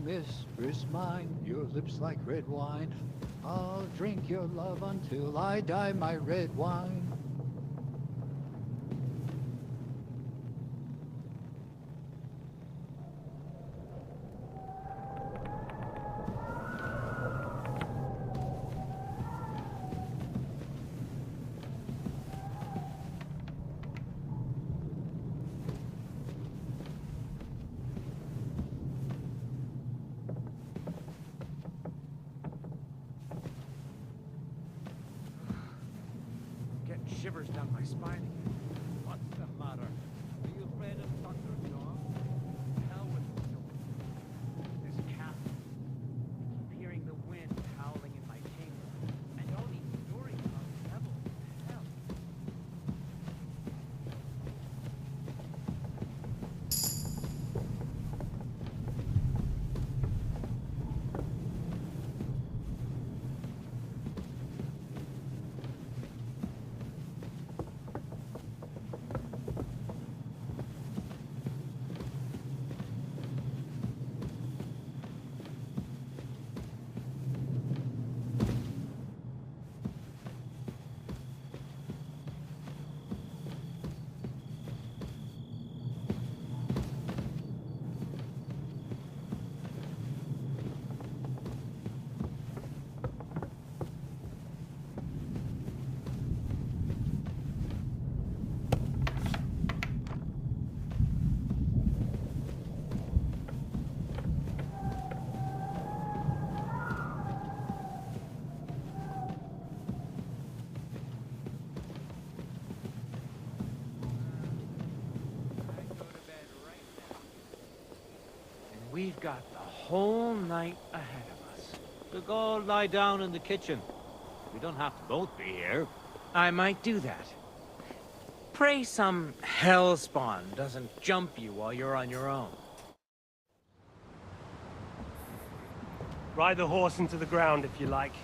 mistress mine, your lips like red wine. I'll drink your love until I die, my red wine. Shivers down my spine again. What's the matter? Are you afraid of thunder, John? Hell with the storm. This cat. I keep hearing the wind howling in my chamber. And all these stories about devils and hell. We've got the whole night ahead of us. We'll go lie down in the kitchen. We don't have to both be here. I might do that. Pray some hellspawn doesn't jump you while you're on your own. Ride the horse into the ground if you like.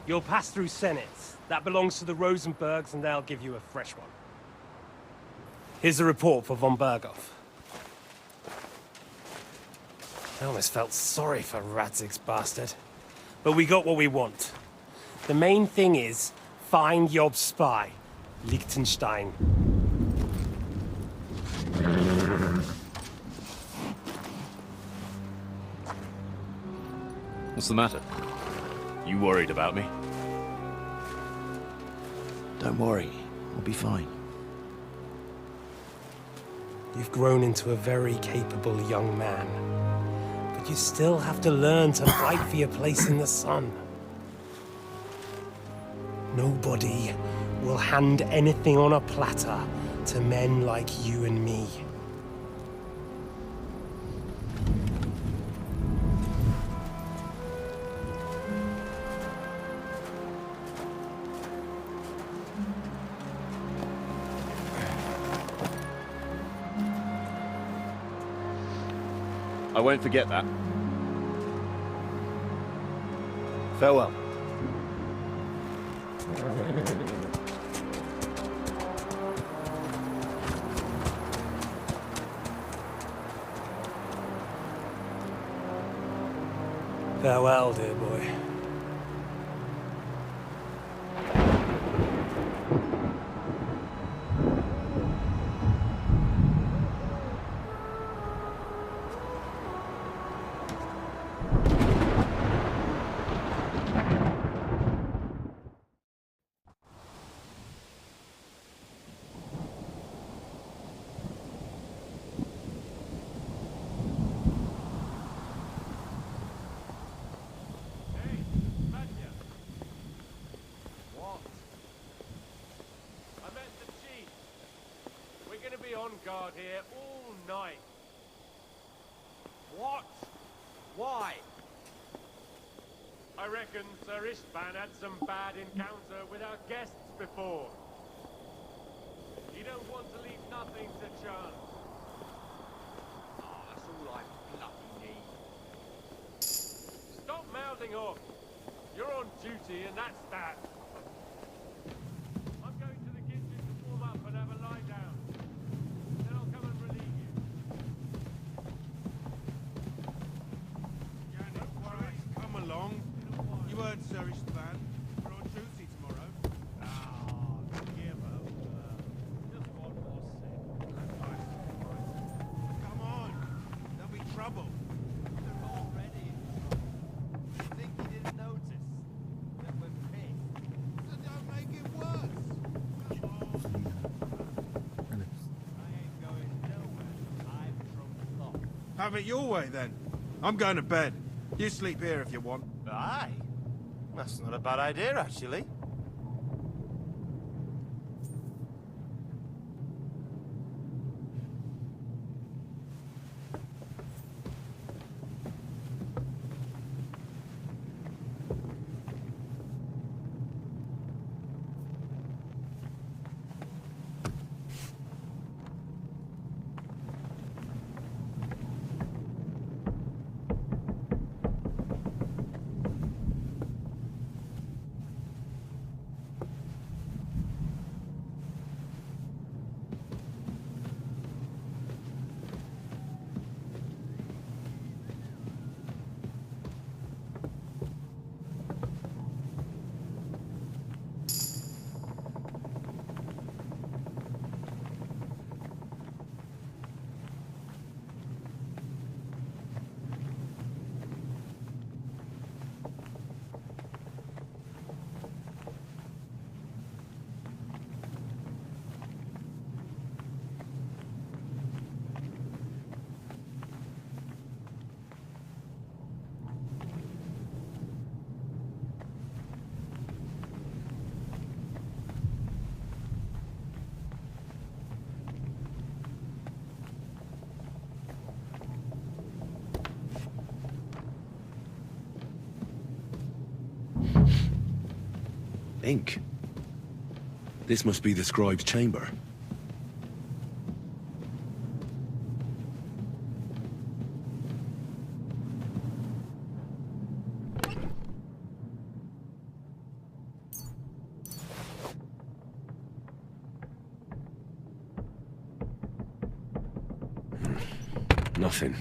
You'll pass through Senates. That belongs to the Rosenbergs, and they'll give you a fresh one. Here's a report for von Berghoff. I almost felt sorry for Radzig's bastard. But we got what we want. The main thing is, find Job's spy, Liechtenstein. What's the matter? You worried about me? Don't worry, I'll be fine. You've grown into a very capable young man. But you still have to learn to fight for your place in the sun. Nobody will hand anything on a platter to men like you and me. I won't forget that. Farewell. Farewell, dear boy. On guard here all night. What? Why? I reckon Sir Istvan had some bad encounter with our guests before. You don't want to leave nothing to chance. Oh, that's all I bloody need. Stop mouthing off. You're on duty and that's that. I'm going to the kitchen to warm up and have a lie down. Then I'll come and relieve you. Istvan. We're on duty tomorrow. Give up. Just one more sip. Come on. There'll be trouble. They're already in trouble. You think he didn't notice that we're pissed? So don't make it worse. Come on. I ain't going nowhere. I'm from Lock. Have it your way then. I'm going to bed. You sleep here if you want. Aye. That's not a bad idea, actually. Ink. This must be the scribe's chamber. Nothing.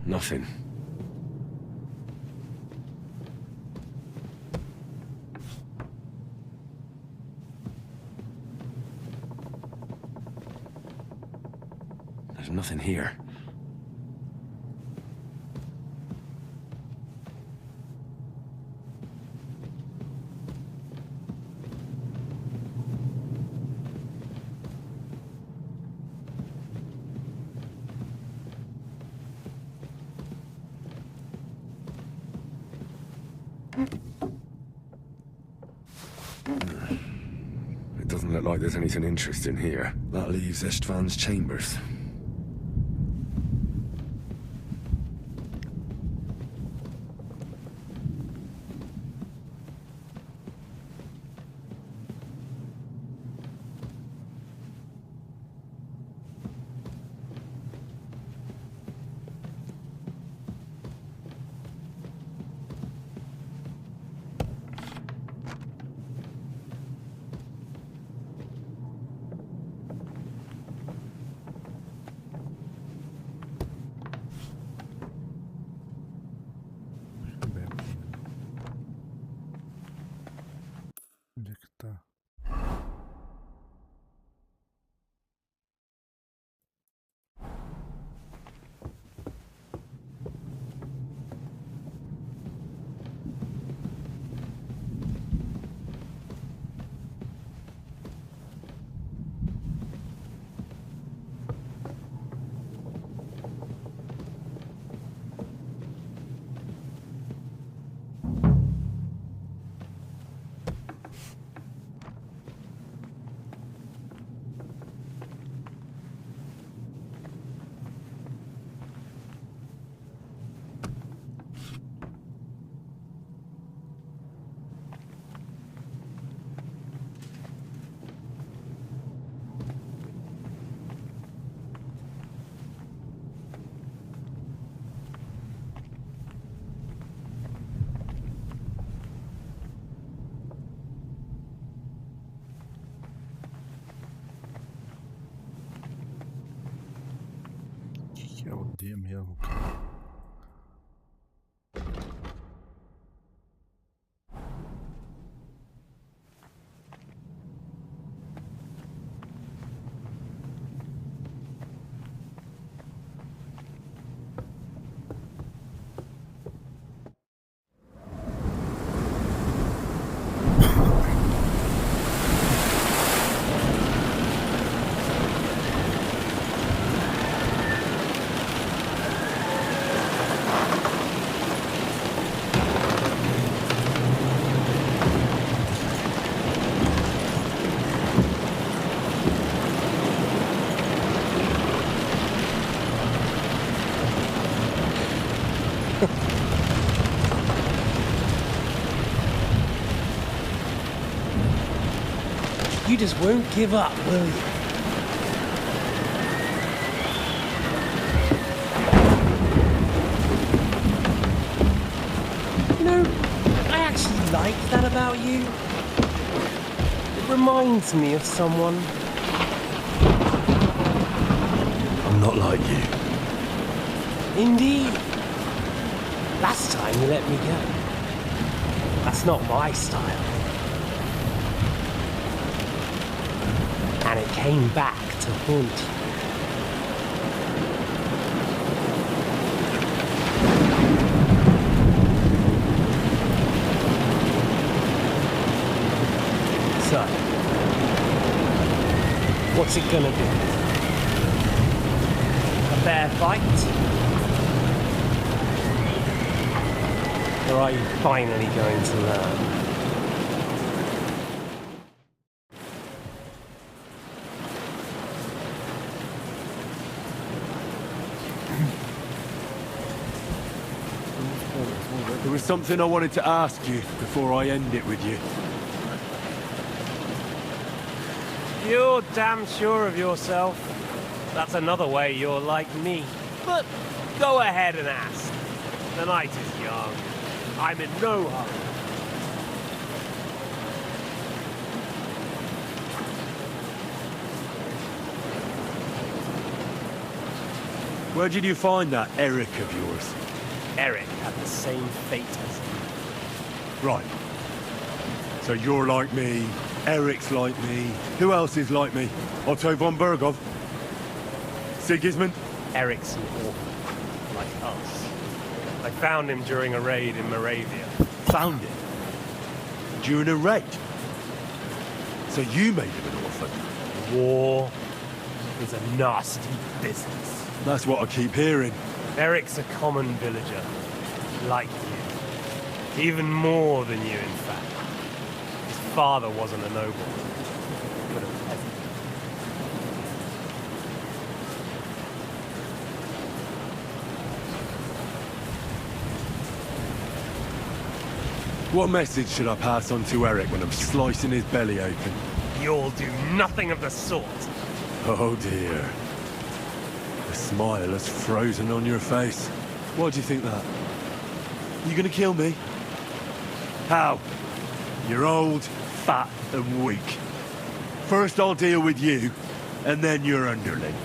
Nothing. There's nothing here. It doesn't look like there's anything interesting here. That leaves Istvan's chambers. DM here, okay. You just won't give up, will you? You know, I actually like that about you. It reminds me of someone. I'm not like you. Indeed. Last time you let me go. That's not my style. And it came back to haunt you. So, what's it gonna be? A fair fight? Or are you finally going to learn? There was something I wanted to ask you before I end it with you. You're damn sure of yourself. That's another way you're like me. But go ahead and ask. The night is young. I'm in no hurry. Where did you find that Eric of yours? Eric had the same fate as you. Right. So you're like me, Eric's like me. Who else is like me? Otto von Bergov? Sigismund? Eric's an orphan, like us. I found him during a raid in Moravia. Found him? During a raid? So you made him an orphan? War is a nasty business. That's what I keep hearing. Eric's a common villager, like you. Even more than you, in fact. His father wasn't a noble, but a peasant. What message should I pass on to Eric when I'm slicing his belly open? You'll do nothing of the sort. Oh dear. The smile has frozen on your face. Why do you think that? You gonna kill me? How? You're old, fat, and weak. First I'll deal with you, and then your underling.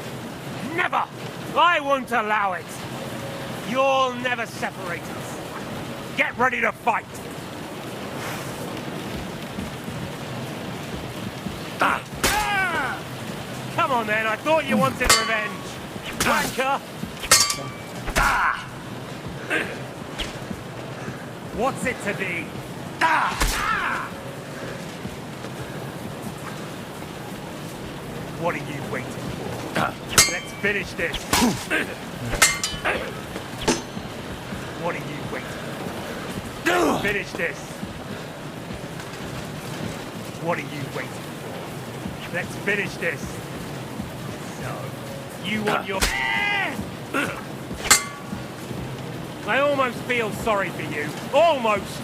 Never! I won't allow it! You'll never separate us. Get ready to fight! Come on then, I thought you wanted revenge. Wanker! What's it to be? What are you waiting for? Let's finish this. What are you waiting for? Let's finish this. What are you waiting for? Let's finish this. So, you want your... I almost feel sorry for you. Almost.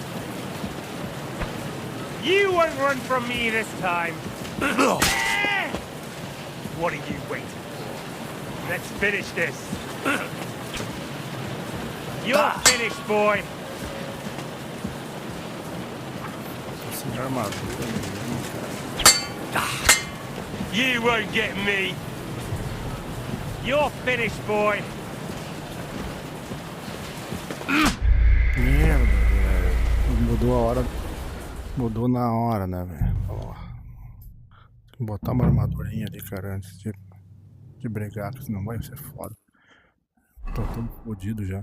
You won't run from me this time. What are you waiting for? Let's finish this. You're finished, boy. You won't get me. You're finished, boy. Merda, velho. Mudou a hora. Mudou na hora, né, velho? Ó. Tem que botar uma armadurinha ali, cara, antes de brigar, porque senão vai ser foda. Tô todo fodido já.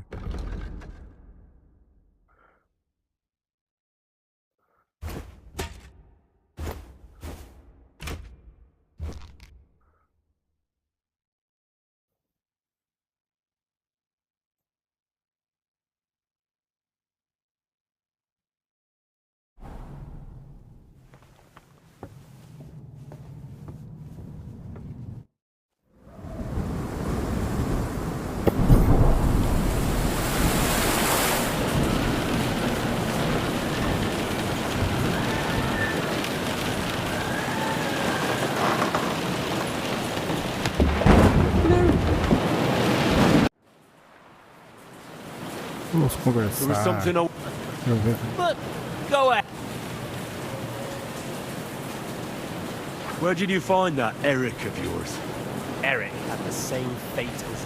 Vamos conversar. There was something I... Deixa eu ver. But go ahead. Where did you find that Eric of yours? Eric had the same fate as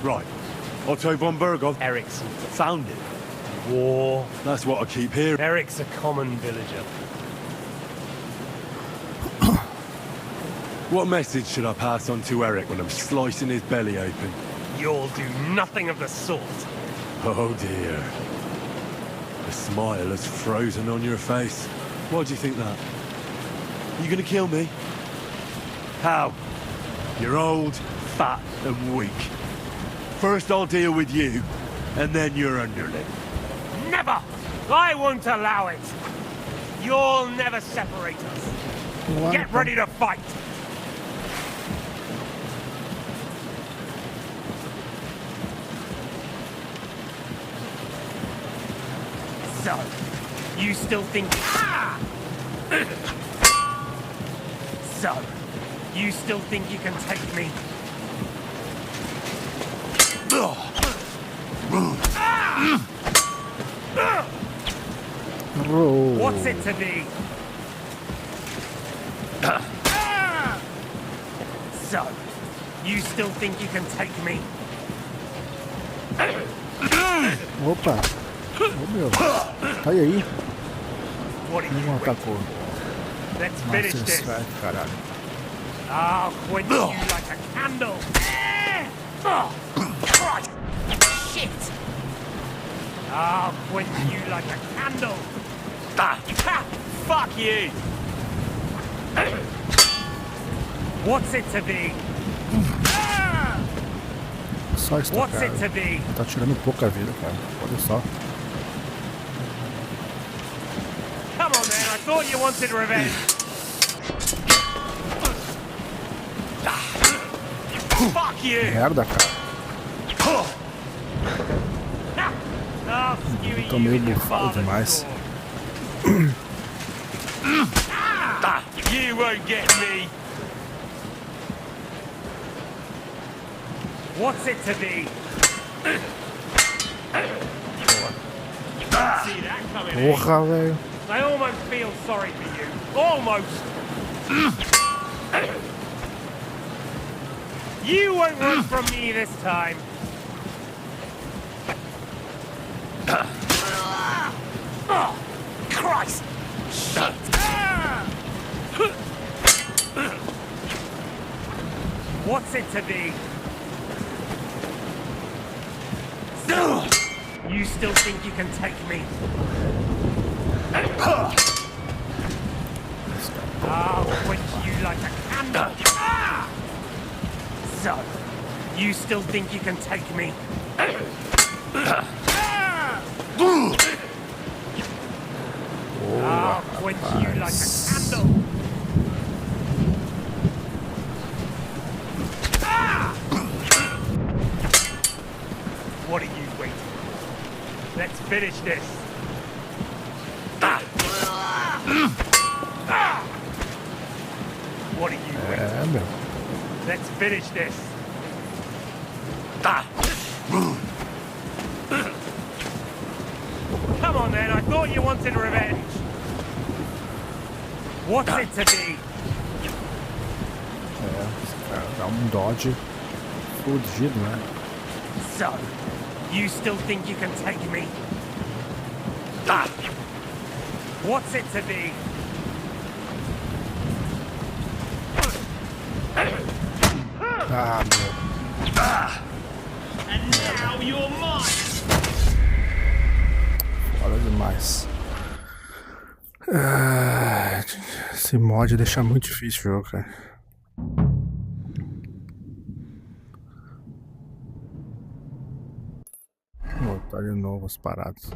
Right. Otto von Berghoff Eric's found it. war. That's what I keep hearing. Eric's a common villager. What message should I pass on to Eric when I'm slicing his belly open? You'll do nothing of the sort. Oh dear. The smile has frozen on your face. Why do you think that? You gonna kill me? How? You're old, fat, and weak. First I'll deal with you, and then your underling. Never! I won't allow it! You'll never separate us. Get ready to fight! So, you still think... Ah! So, you still think you can take me? What's it to be? So, you still think you can take me? Opa! Ô meu, sai aí. What are you Não waiting? atacou. Let's finish Nossa, this. sai, caralho. I'll quench you like a candle. Oh, Christ! Shit! I'll quench you like a candle. Ha! Fuck you! What's it to be? Só está, What's cara. it to be? Tá tirando pouca vida, cara. Olha só. Come on, man. I thought you wanted revenge. Fuck you! Merda, cara. I'll skewer Tô you meio in your bufado father's demais. sword. You won't get me. What's it to be? See that coming in? Porra, velho. I almost feel sorry for you. Almost. You won't run from me this time. Oh, Christ! Shit! What's it to be? You still think you can take me? I'll quench you like a candle. So, you still think you can take me? I'll quench you like a candle. What are you waiting for? Let's finish this. What are you waiting for? É, meu. Let's finish this. Come on then, I thought you wanted revenge. What's it to be? É, esse cara dá um dodge fudido, né? So, You still think you can take me? Ah! What's it to be? Ah, meu. And now you're mine. Foda demais. Ah, esse mod deixa muito difícil o jogo, cara. Vou botar de novo as paradas.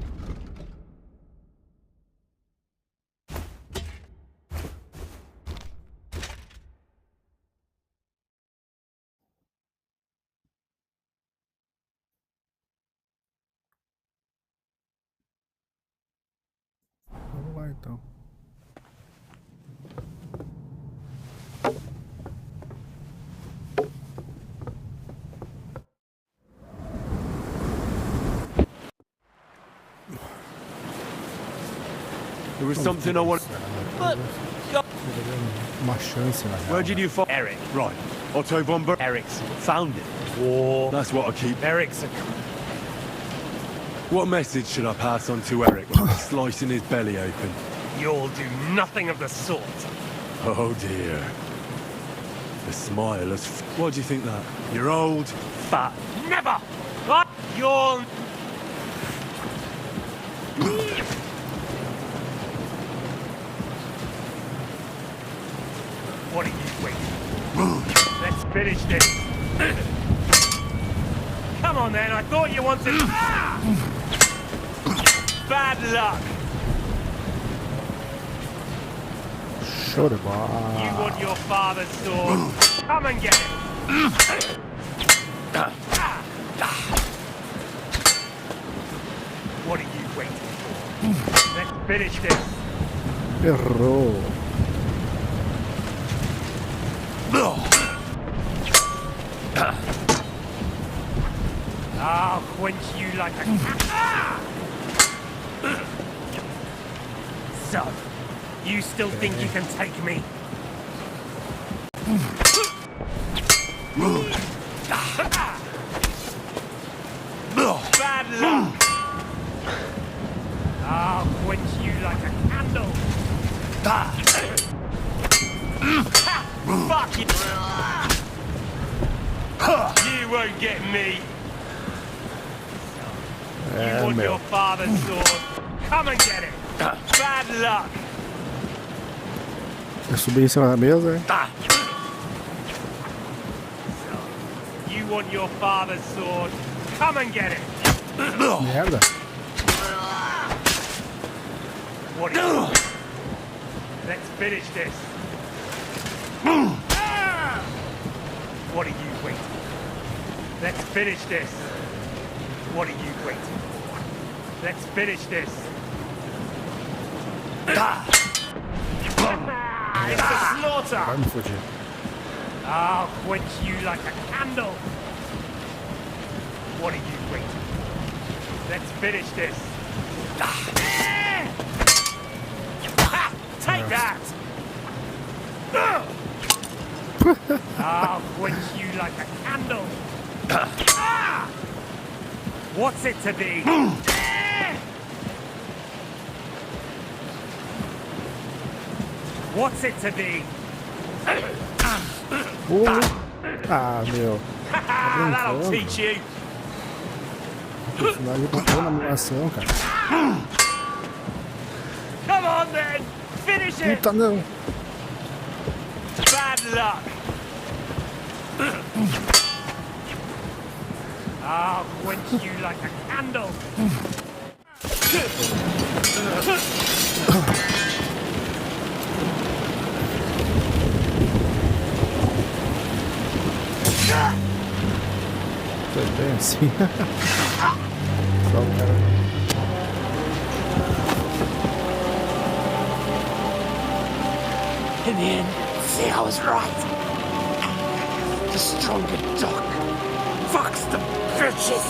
Vamos lá então. There was something I want. Uma chance na real. Where did you find Eric. Right. Otto von Ber. Eric's found it. War. That's what I keep. Eric's a... What message should I pass on to Eric when I'm slicing his belly open? You'll do nothing of the sort. Oh dear. The smile has. What do you think that? You're old. But never! What? You're... What are you waiting? Let's finish this. Come on then, I thought you wanted... Ah! Bad luck. Show de bola. You want your father's sword? Come and get it. What are you waiting for? Let's finish this. Errou. I'll quench you like a cat. So, you still think you can take me? Bad luck. I'll quench you like a candle. Fuck it. You won't get me. You want your father's sword? Come and get it. Bad luck. Eu subi em cima da mesa, hein? You want your father's sword? Come and get it. Merda. What are you? Let's finish this. What are you waiting for? Let's finish this. What are you waiting for? Let's finish this. It's a slaughter. Vai me fugir. I'll quench you like a candle. What are you waiting for? Let's finish this. Take that! I'll quench you like a candle. What's it to be? What's it to be? Ah, meu. That'll teach you. O personagem botou na animação, cara. Come on then, finish it. Puta, não. Bad luck. I'll quench you like a candle. Foi bem assim. Só o cara. In the end, see, I was right. The stronger dog fucks the bitches.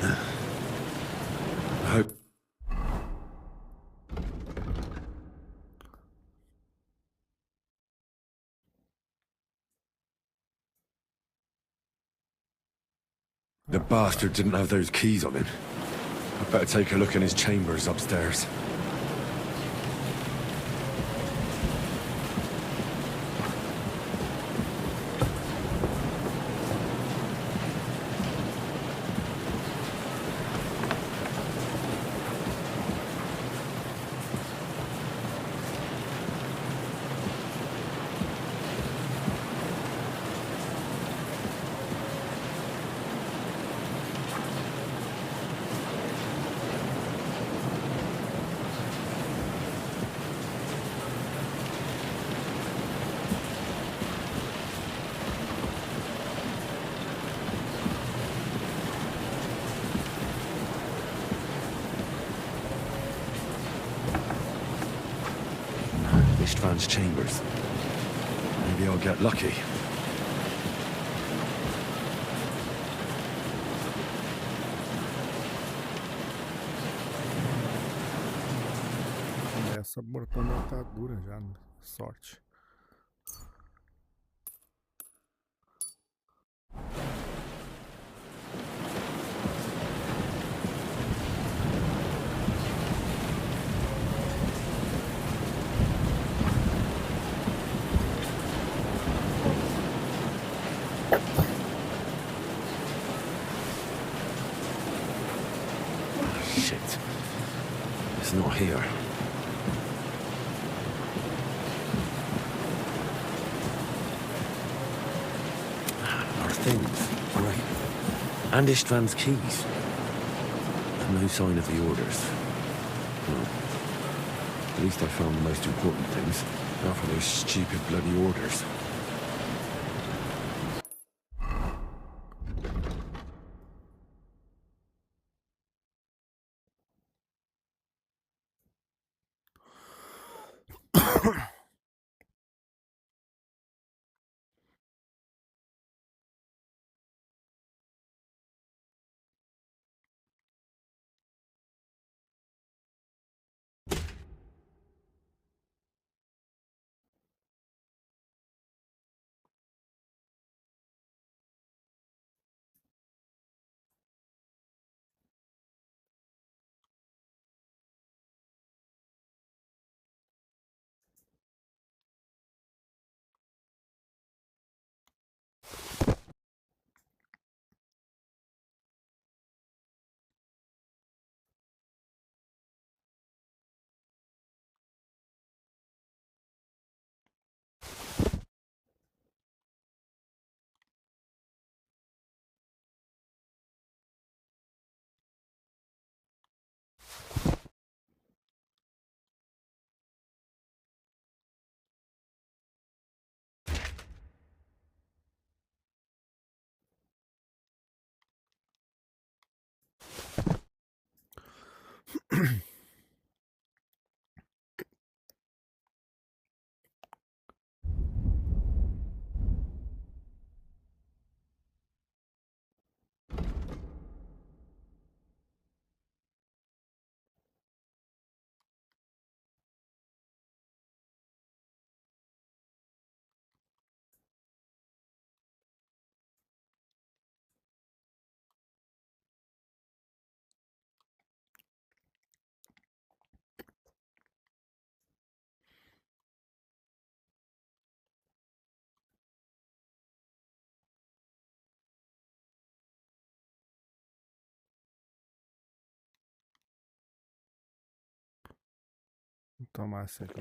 I hope... The bastard didn't have those keys on him. I'd better take a look in his chambers upstairs. István's chambers. Maybe I'll get lucky. Essa bortona tá dura já, sorte. Shit. It's not here. Our things. Right. And István's keys. No sign of the orders. Well, at least I found the most important things. Not for those stupid bloody orders. Vou tomar essa aqui.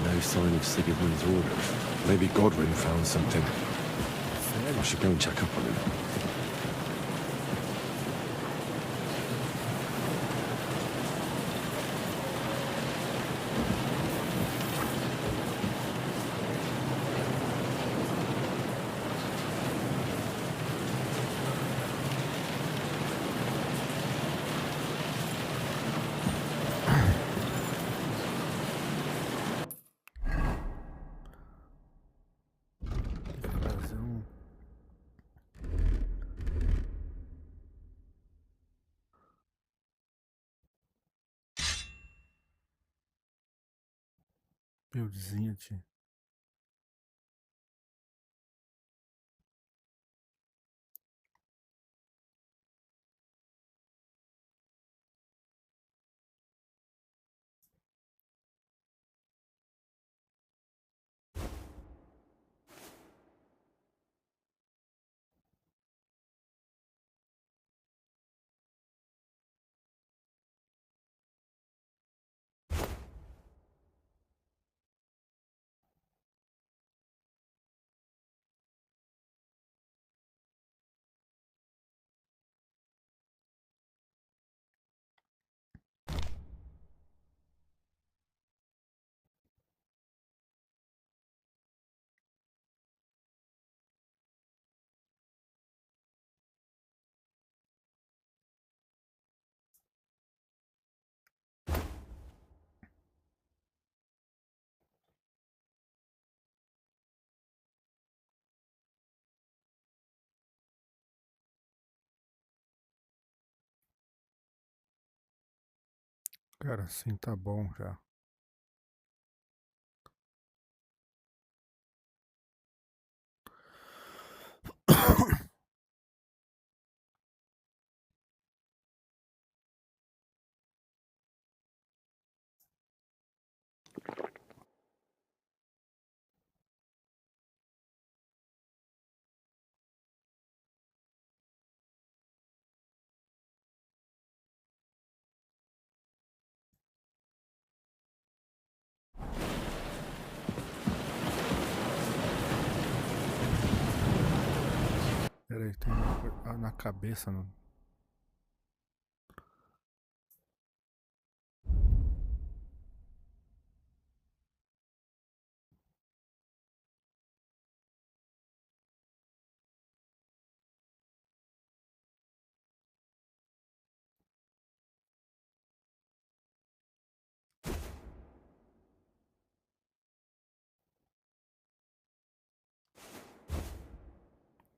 No sign of Sigurdmund's orders. Maybe Godwin found something. I should go and check up on him. Buildzinha de... Cara, assim tá bom já. Pera aí, tem uma coisa na cabeça, não.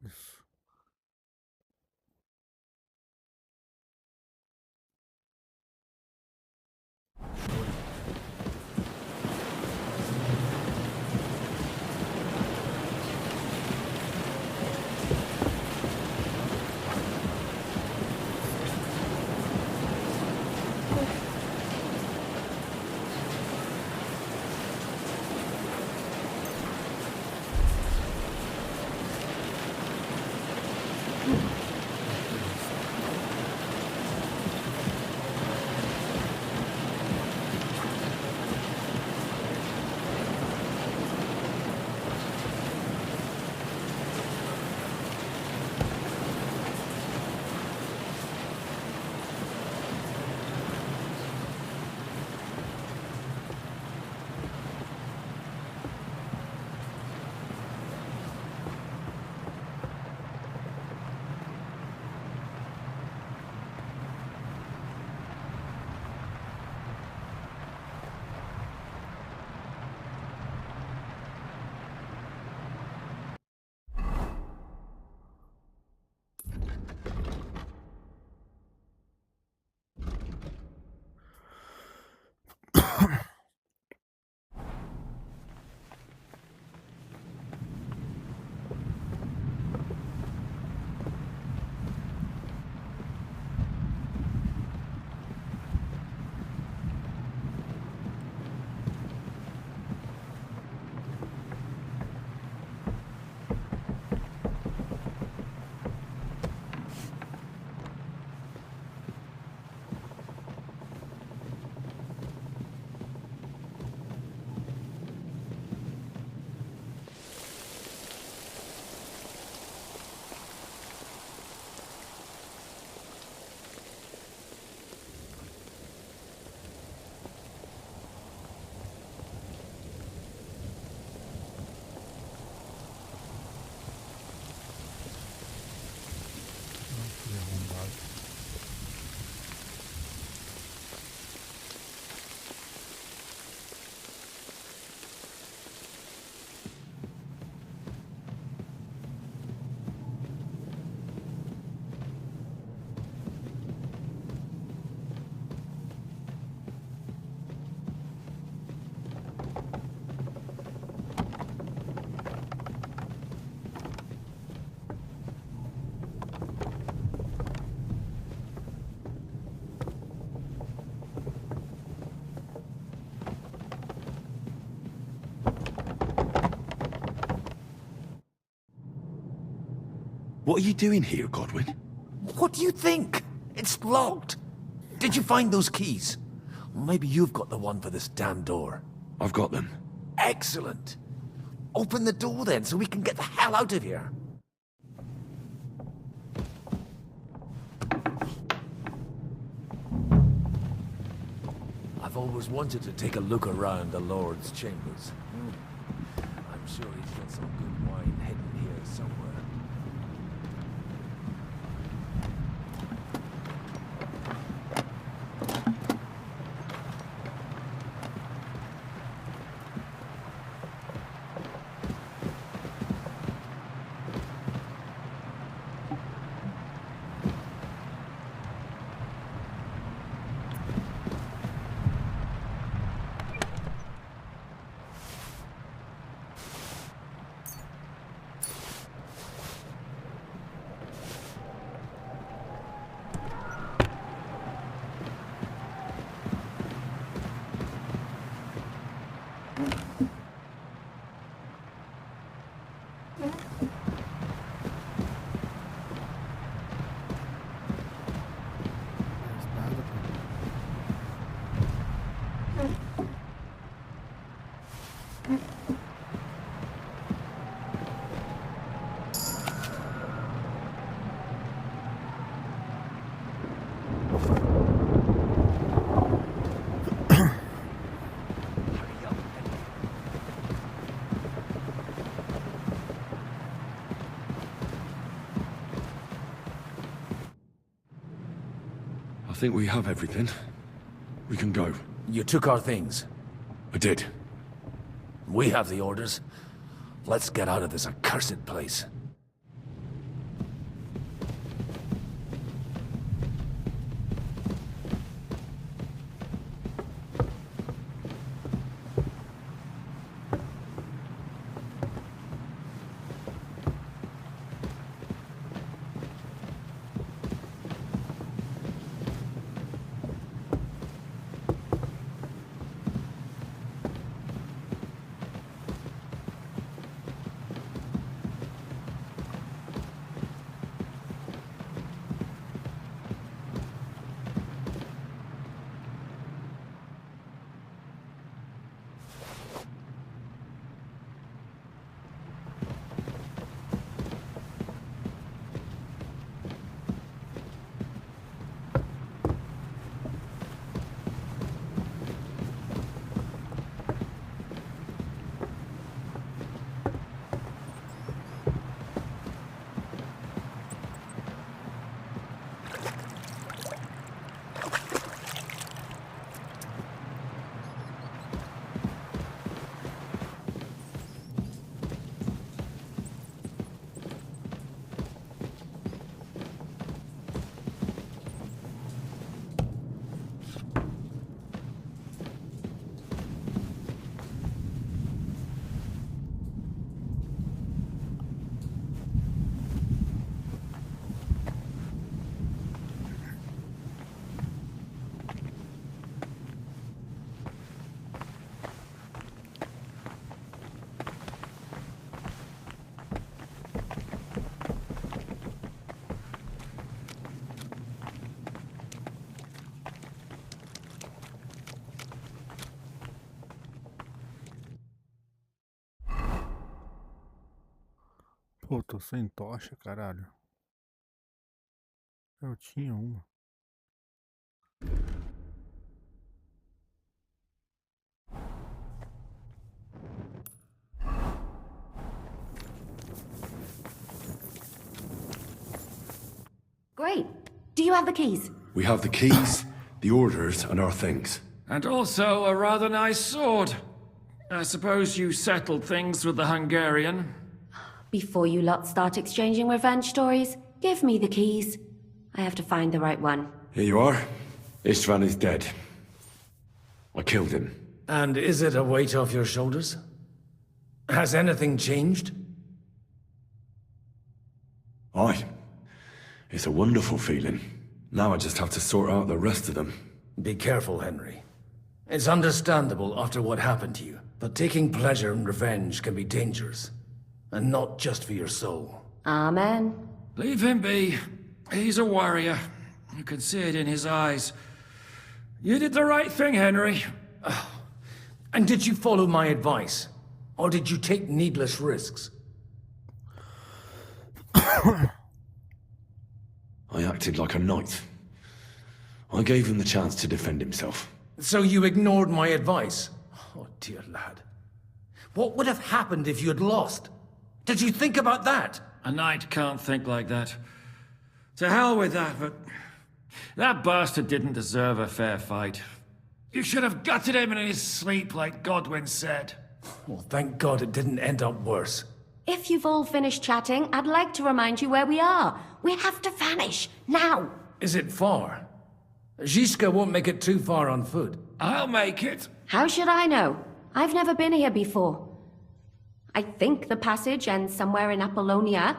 Isso. What are you doing here, Godwin? What do you think? It's locked. Did you find those keys? Maybe you've got the one for this damn door. I've got them. Excellent. Open the door then, so we can get the hell out of here. I've always wanted to take a look around the Lord's chambers. I'm sure he's got some good wine hidden here somewhere. I think we have everything. We can go. You took our things. I did. We have the orders. Let's get out of this accursed place. Pô, tô sem tocha, caralho. Eu tinha uma. Great. Do you have the keys? We have the keys, the orders, and our things. And also a rather nice sword. I suppose you settled things with the Hungarian. Before you lot start exchanging revenge stories, give me the keys. I have to find the right one. Here you are. Istvan is dead. I killed him. And is it a weight off your shoulders? Has anything changed? Aye. It's a wonderful feeling. Now I just have to sort out the rest of them. Be careful, Henry. It's understandable after what happened to you, but taking pleasure in revenge can be dangerous. And not just for your soul. Amen. Leave him be. He's a warrior. You can see it in his eyes. You did the right thing, Henry. And did you follow my advice? Or did you take needless risks? I acted like a knight. I gave him the chance to defend himself. So you ignored my advice? Oh, dear lad. What would have happened if you had lost? Did you think about that? A knight can't think like that. To hell with that, but... that bastard didn't deserve a fair fight. You should have gutted him in his sleep, like Godwin said. Well, thank God it didn't end up worse. If you've all finished chatting, I'd like to remind you where we are. We have to vanish, now! Is it far? Zizka won't make it too far on foot. I'll make it. How should I know? I've never been here before. I think the passage ends somewhere in Apollonia,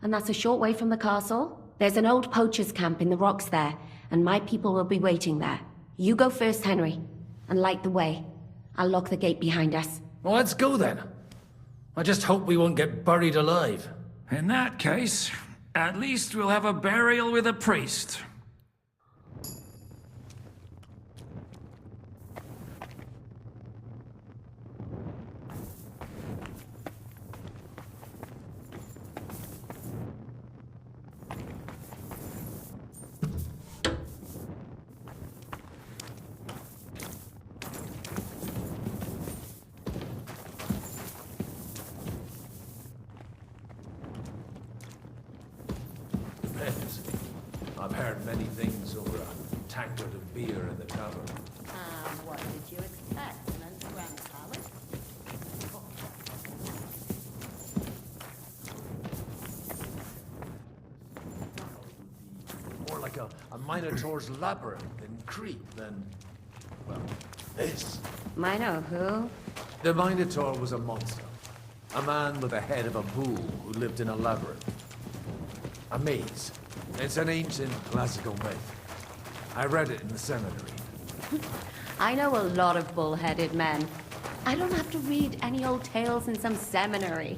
and that's a short way from the castle. There's an old poacher's camp in the rocks there, and my people will be waiting there. You go first, Henry, and light the way. I'll lock the gate behind us. Well, let's go then. I just hope we won't get buried alive. In that case, at least we'll have a burial with a priest. I've heard many things over a tankard of beer in the tavern. What did you expect? An underground palace? More like a Minotaur's labyrinth in Crete than, well, this. Mino who? The Minotaur was a monster. A man with the head of a bull who lived in a labyrinth. A maze. It's an ancient classical myth. I read it in the seminary. I know a lot of bull-headed men. I don't have to read any old tales in some seminary.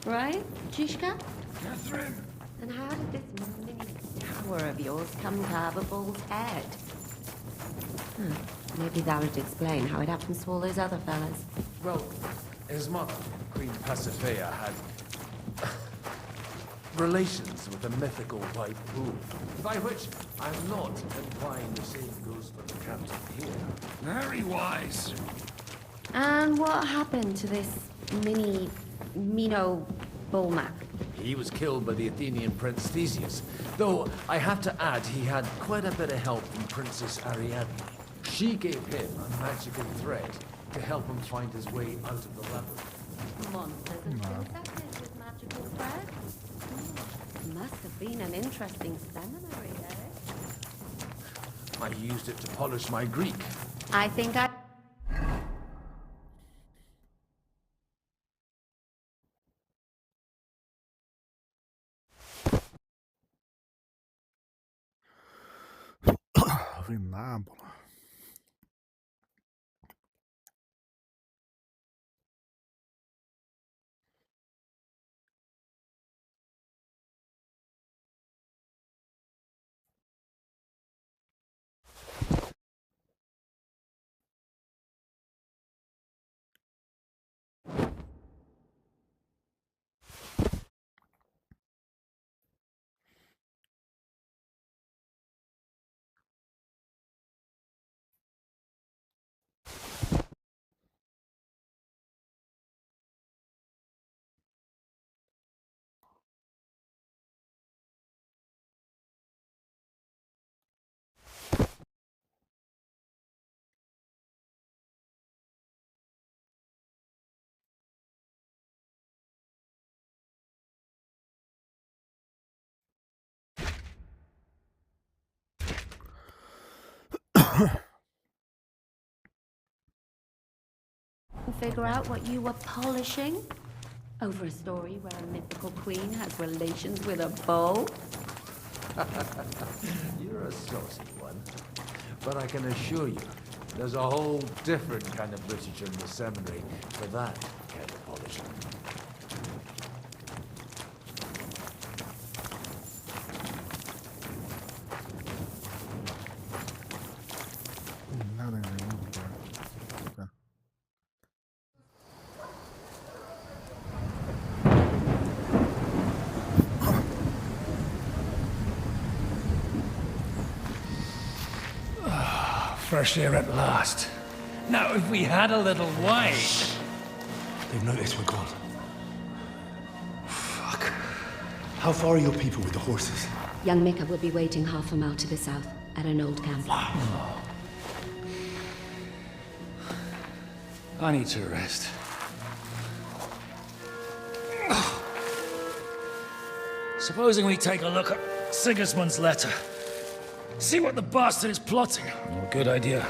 Right, Zizka? Catherine! And how did this mini tower of yours come to have a bull's head? Maybe that would explain how it happens to all those other fellas. Well, his mother, Queen Pasiphae, had relations with a mythical white bull. By which I'm not implying the same goes for the captain here. Very wise. And what happened to this Mino Bulmac? He was killed by the Athenian prince Theseus, though I have to add he had quite a bit of help from Princess Ariadne. She gave him a magical thread to help him find his way out of the labyrinth. Monsters and princesses with magical thread? Must have been an interesting seminary, eh? I used it to polish my Greek. I think I... Rinábola. Figure out what you were polishing? Over a story where a mythical queen has relations with a bull? You're a saucy one. But I can assure you, there's a whole different kind of literature in the seminary for that kind of polishing. fresh air at last. Now, if we had a little wine... They've noticed we're gone. Fuck. How far are your people with the horses? Young Mika will be waiting half a mile to the south, at an old camp. I need to rest. Supposing we take a look at Sigismund's letter. See what the bastard is plotting. Oh, good idea.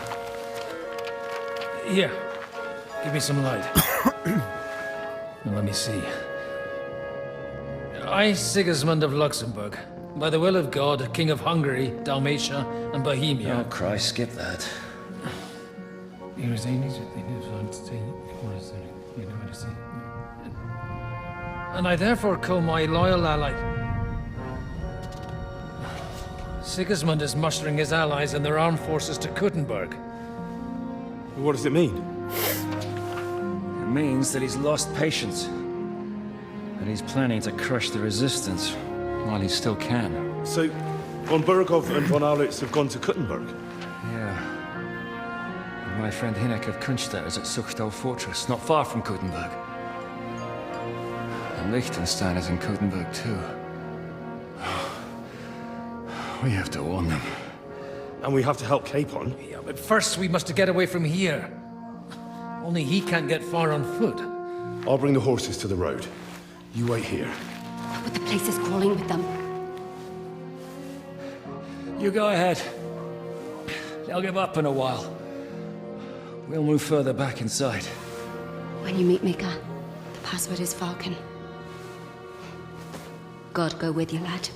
Here, give me some light. Now, let me see. I, Sigismund of Luxembourg, by the will of God, King of Hungary, Dalmatia, and Bohemia. Oh, Christ, skip that. And I therefore call my loyal ally... Sigismund is mustering his allies and their armed forces to Kuttenberg. What does it mean? It means that he's lost patience. That he's planning to crush the resistance while he still can. So, von Burgov and von Aulitz have gone to Kuttenberg? Yeah. And my friend Hinnek of Kunstadt is at Suchtal Fortress, not far from Kuttenberg. And Liechtenstein is in Kuttenberg too. We have to warn them. And we have to help Capon? Yeah, but first we must get away from here. Only he can't get far on foot. I'll bring the horses to the road. You wait here. But the place is crawling with them. You go ahead. They'll give up in a while. We'll move further back inside. When you meet Mika, the password is Falcon. God go with you, lad.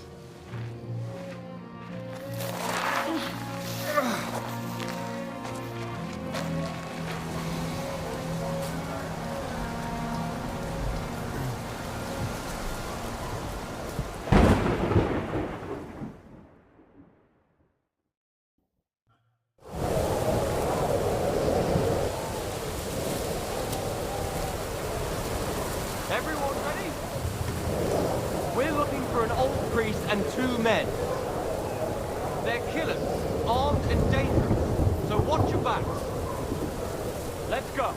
Everyone ready? We're looking for an old priest and 2 men. They're killers, armed and dangerous, so watch your backs. Let's go.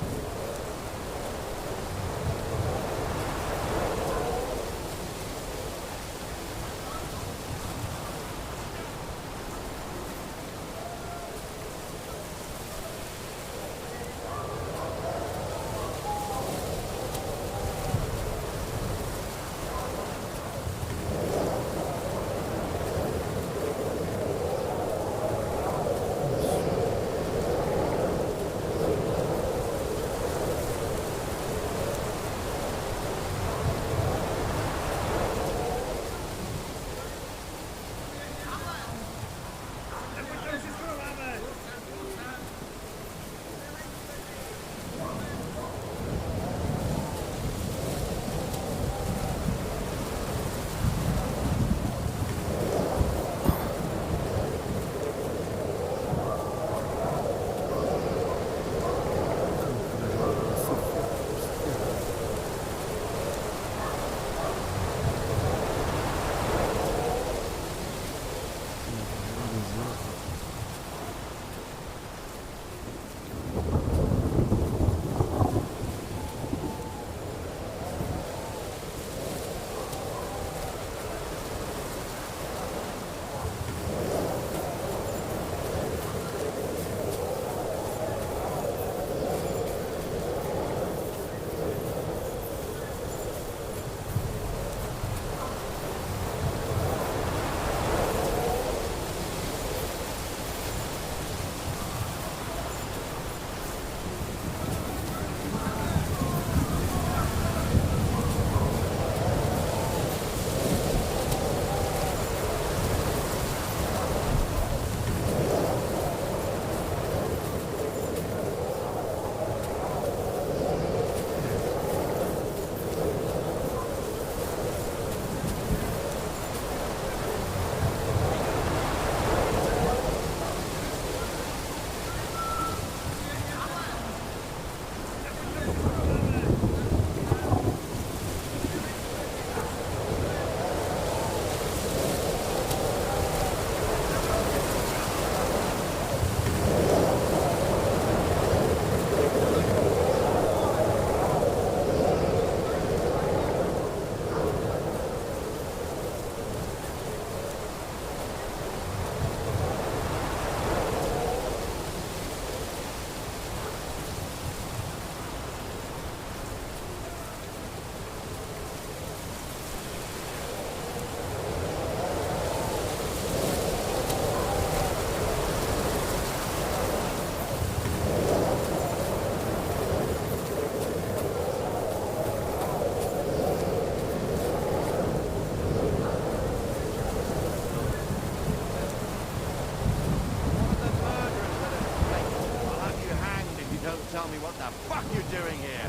tell me what the fuck you're doing here?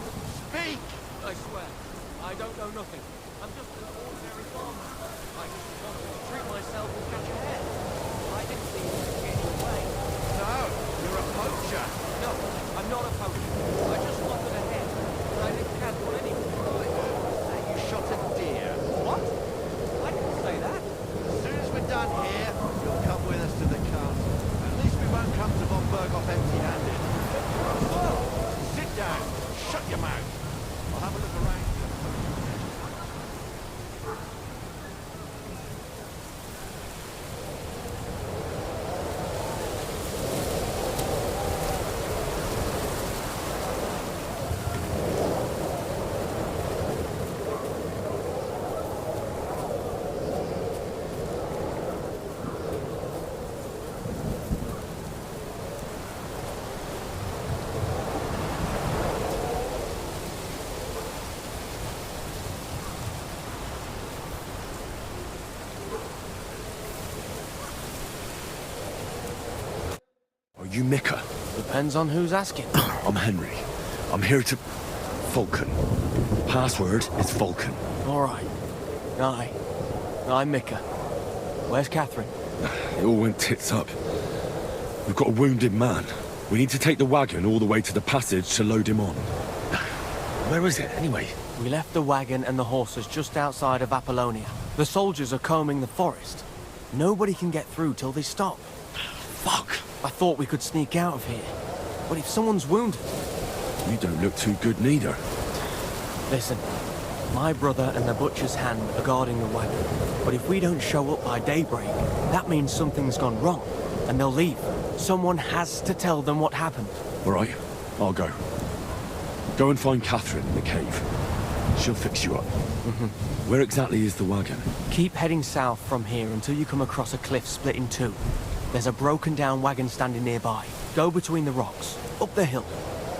Speak! I swear, I don't know nothing. I'm just an ordinary farmer. I just wanted to treat myself and catch a hare. I didn't see you get your way. No, you're a poacher. No, I'm not a poacher. I just wanted a hare, but I didn't catch one anyway. Say you shot a deer. What? I didn't say that. As soon as we're done here, you'll come with us to the castle. At least we won't come to von Berghoff empty-handed. Sit down. Shut your mouth. I'll have a look around. Are you Mika? Depends on who's asking. I'm Henry. I'm here to... Vulcan. Password is Vulcan. All right. Aye. I'm Mika. Where's Catherine? It all went tits up. We've got a wounded man. We need to take the wagon all the way to the passage to load him on. Where is it, anyway? We left the wagon and the horses just outside of Apollonia. The soldiers are combing the forest. Nobody can get through till they stop. Fuck! I thought we could sneak out of here. But if someone's wounded... You don't look too good neither. Listen, my brother and the butcher's hand are guarding the wagon. But if we don't show up by daybreak, that means something's gone wrong. And they'll leave. Someone has to tell them what happened. All right, I'll go. Go and find Catherine in the cave. She'll fix you up. Where exactly is the wagon? Keep heading south from here until you come across a cliff split in two. There's a broken down wagon standing nearby. Go between the rocks, up the hill,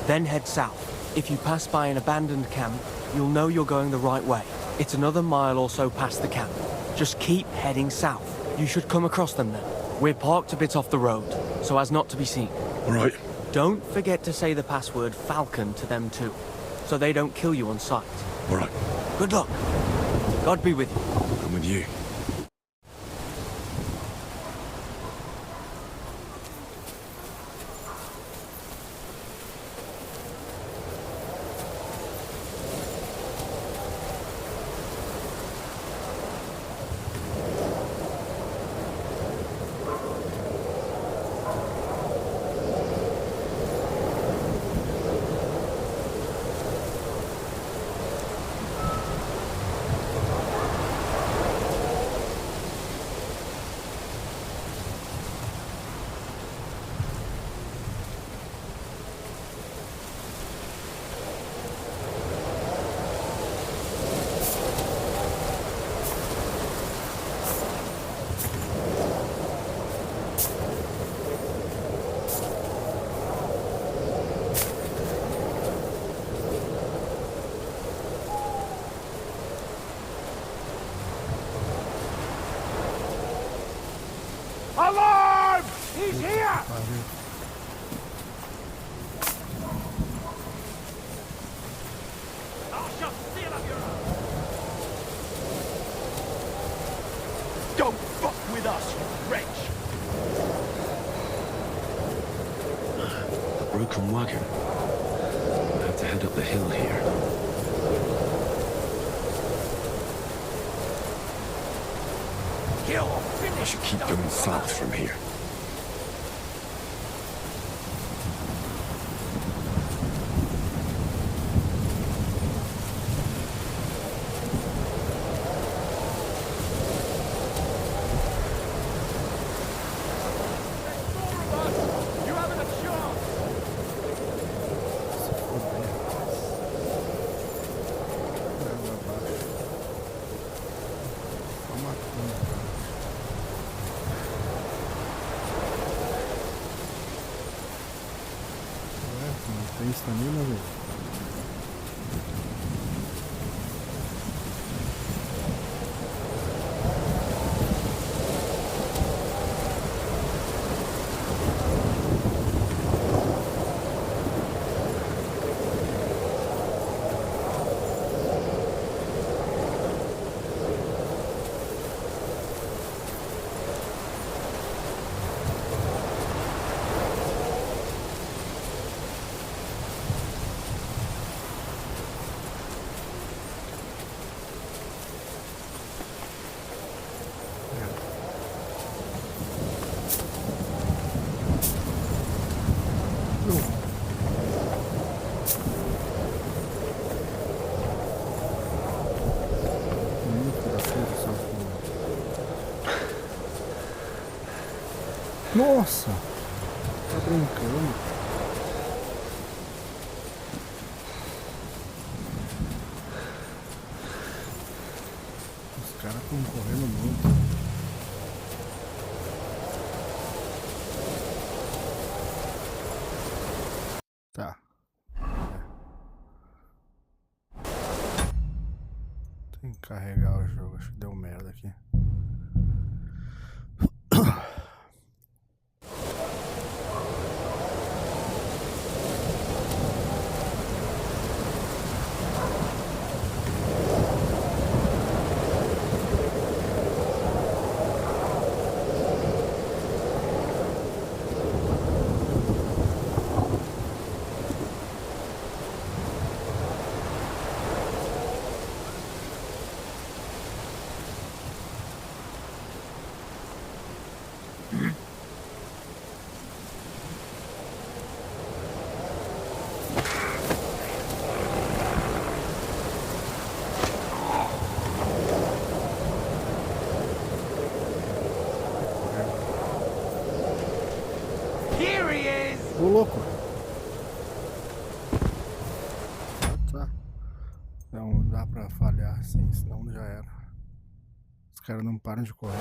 then head south. If you pass by an abandoned camp, you'll know you're going the right way. It's another mile or so past the camp. Just keep heading south. You should come across them then. We're parked a bit off the road, so as not to be seen. All right. Don't forget to say the password Falcon to them too, so they don't kill you on sight. All right. Good luck. God be with you. I'm with you. Alarm! He's here! I'll just steal up your own. Don't fuck with us, you wretch! A broken wagon. I have to head up the hill here. Kill! I should keep going south from here. You haven't a chance! Não tem estamina, velho. Nossa! Tá brincando. Os caras estão correndo muito. Tá. Tem que carregar o jogo. Acho que deu merda aqui. Here he is! Ô louco! Tá. Não dá pra falhar assim, senão já era. Os caras não param de correr.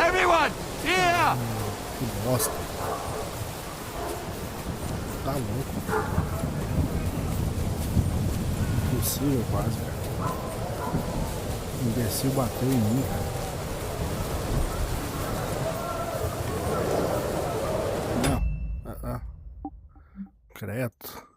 Everyone, here! Que bosta. Tá louco. Impossível quase, cara. O imbecil bateu em mim, cara. Não. Credo.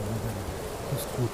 né, velho? Escuro.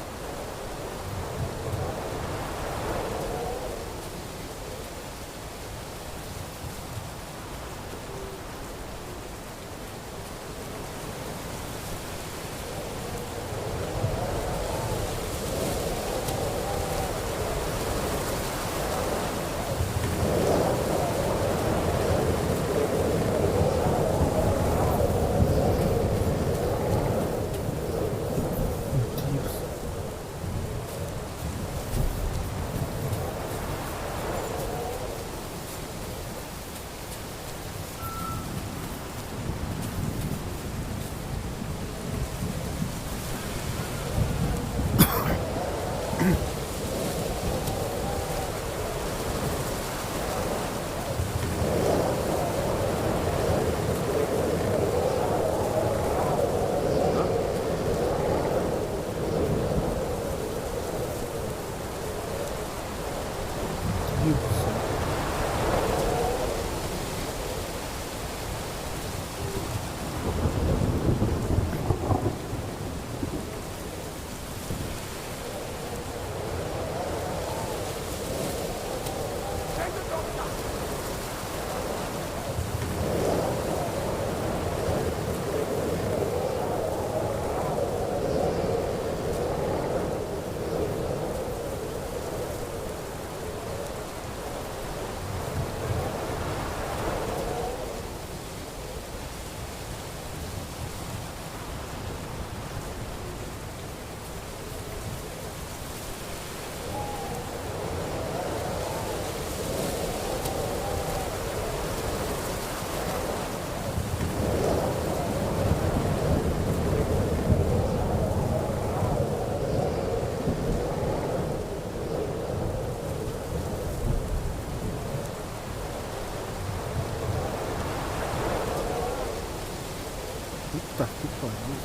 Puta que pariu.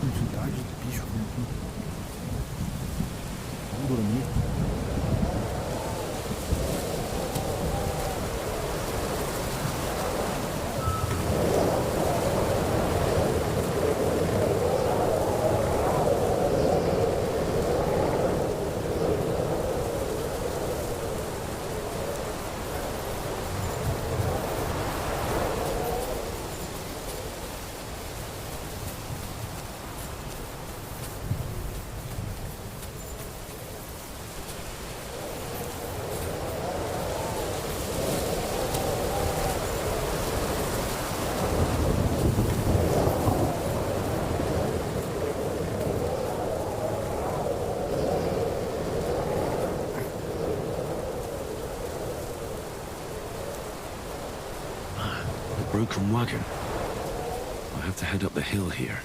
Quantidade de bicho aqui. Vamos dormir. Broken wagon. I'll have to head up the hill here.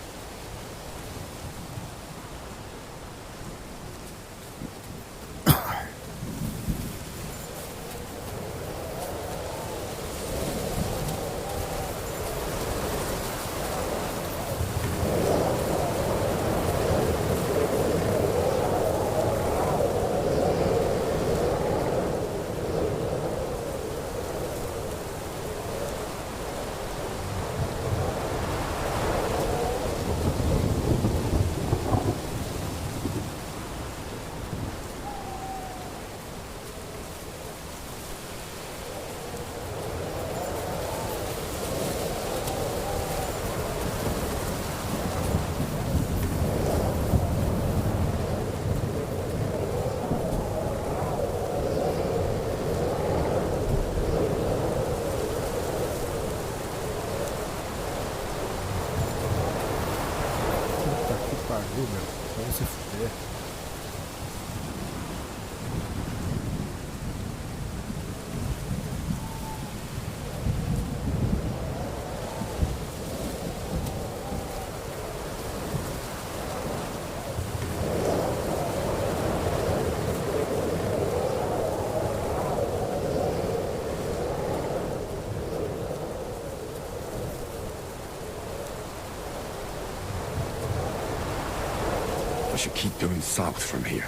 Pariu, meu. Pra você fuder. I should keep going south from here.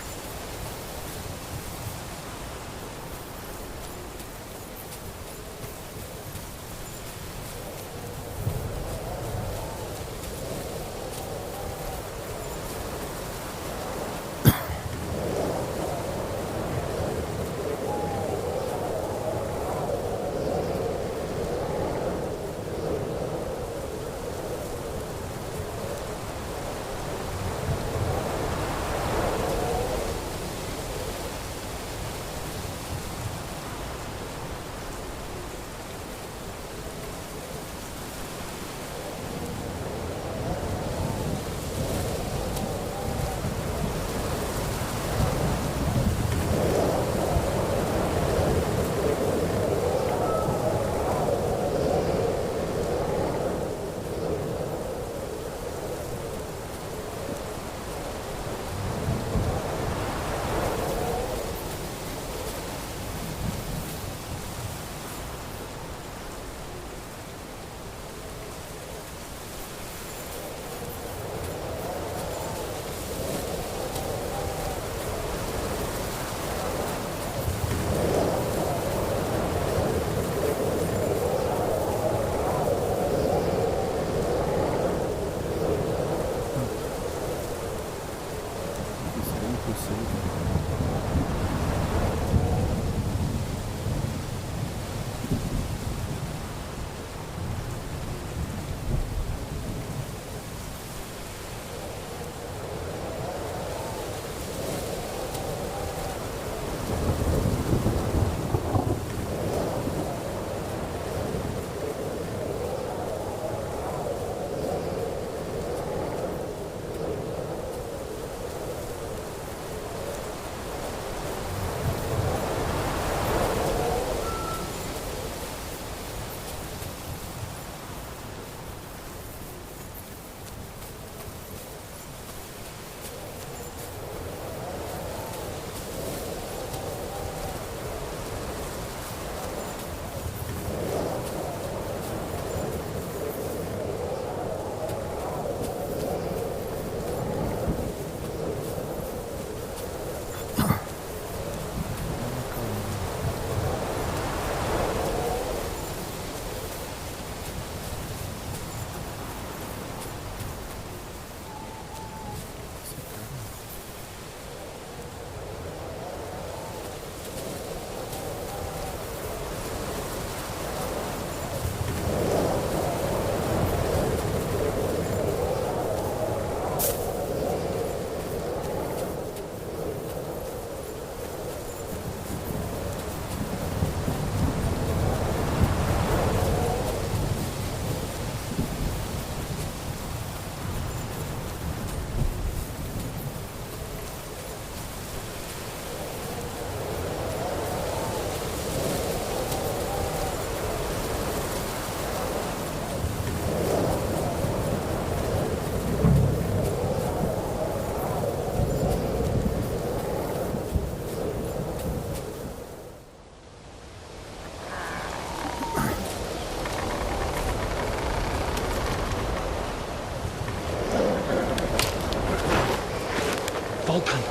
Vulcan.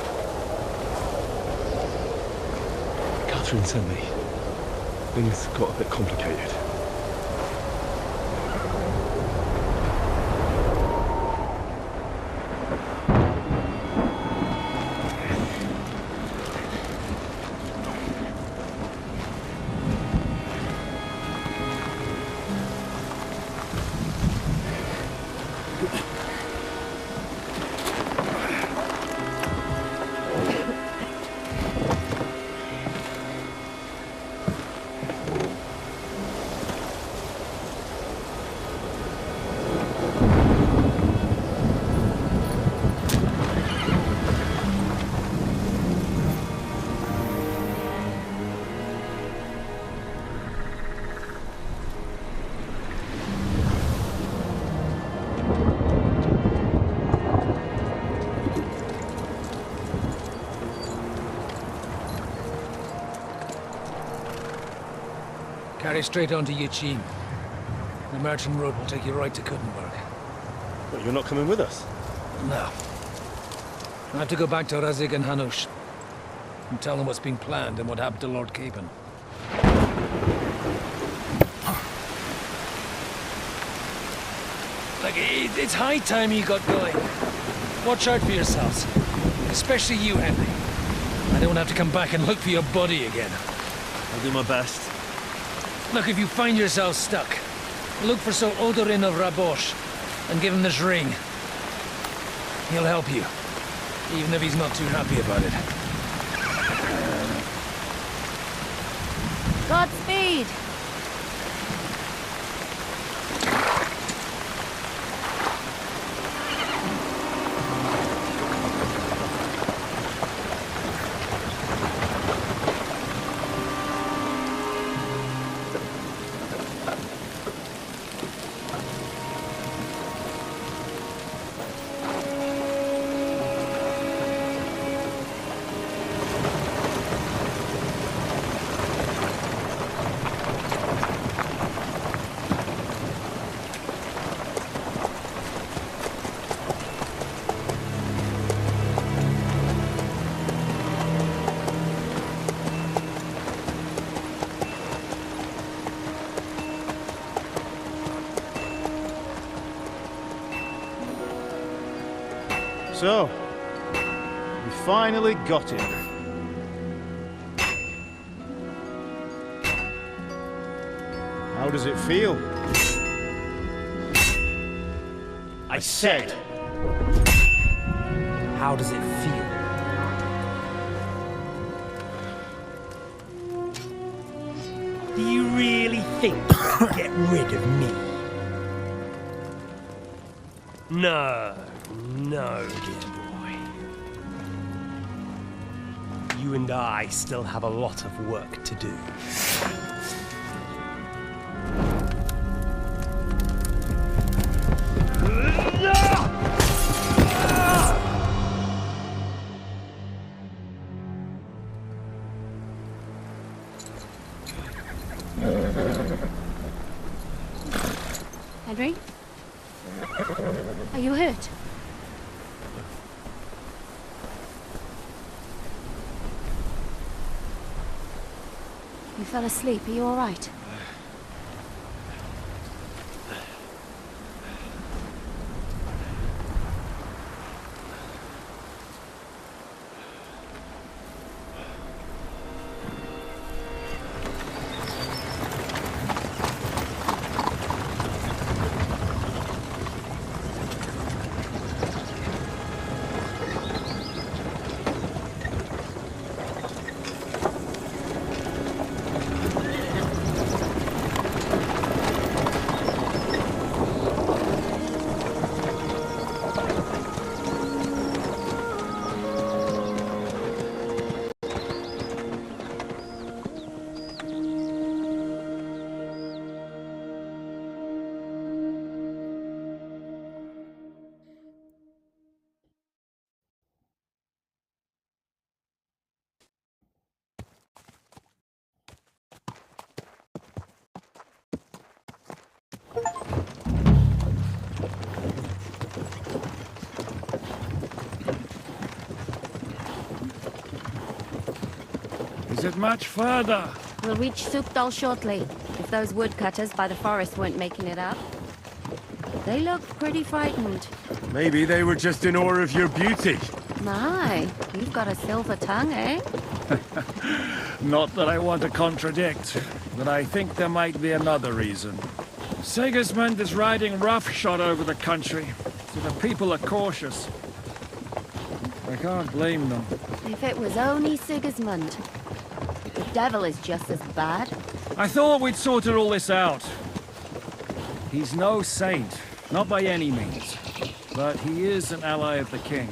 Catherine sent me. Things got a bit complicated. Carry straight on to Yuchim. The merchant road will take you right to Kuttenberg. But you're not coming with us? No. I have to go back to Razik and Hanush and tell them what's been planned and what happened to Lord Capon. It's high time you got going. Watch out for yourselves. Especially you, Henry. I don't want to have to come back and look for your body again. I'll do my best. Look, if you find yourself stuck, look for Sir Odorin of Rabosh and give him this ring. He'll help you, even if he's not too happy about it. Godspeed! So, we finally got him. How does it feel? I said. How does it feel? Do you really think you can get rid of me? No, dear boy. You and I still have a lot of work to do. Henry? Are you hurt? You fell asleep. Are you all right? it much further? We'll reach Sukdal shortly, if those woodcutters by the forest weren't making it up. They looked pretty frightened. Maybe they were just in awe of your beauty. My, you've got a silver tongue, eh? Not that I want to contradict, but I think there might be another reason. Sigismund is riding roughshod over the country, so the people are cautious. I can't blame them. If it was only Sigismund. The devil is just as bad. I thought we'd sorted all this out. He's no saint, not by any means. But he is an ally of the king,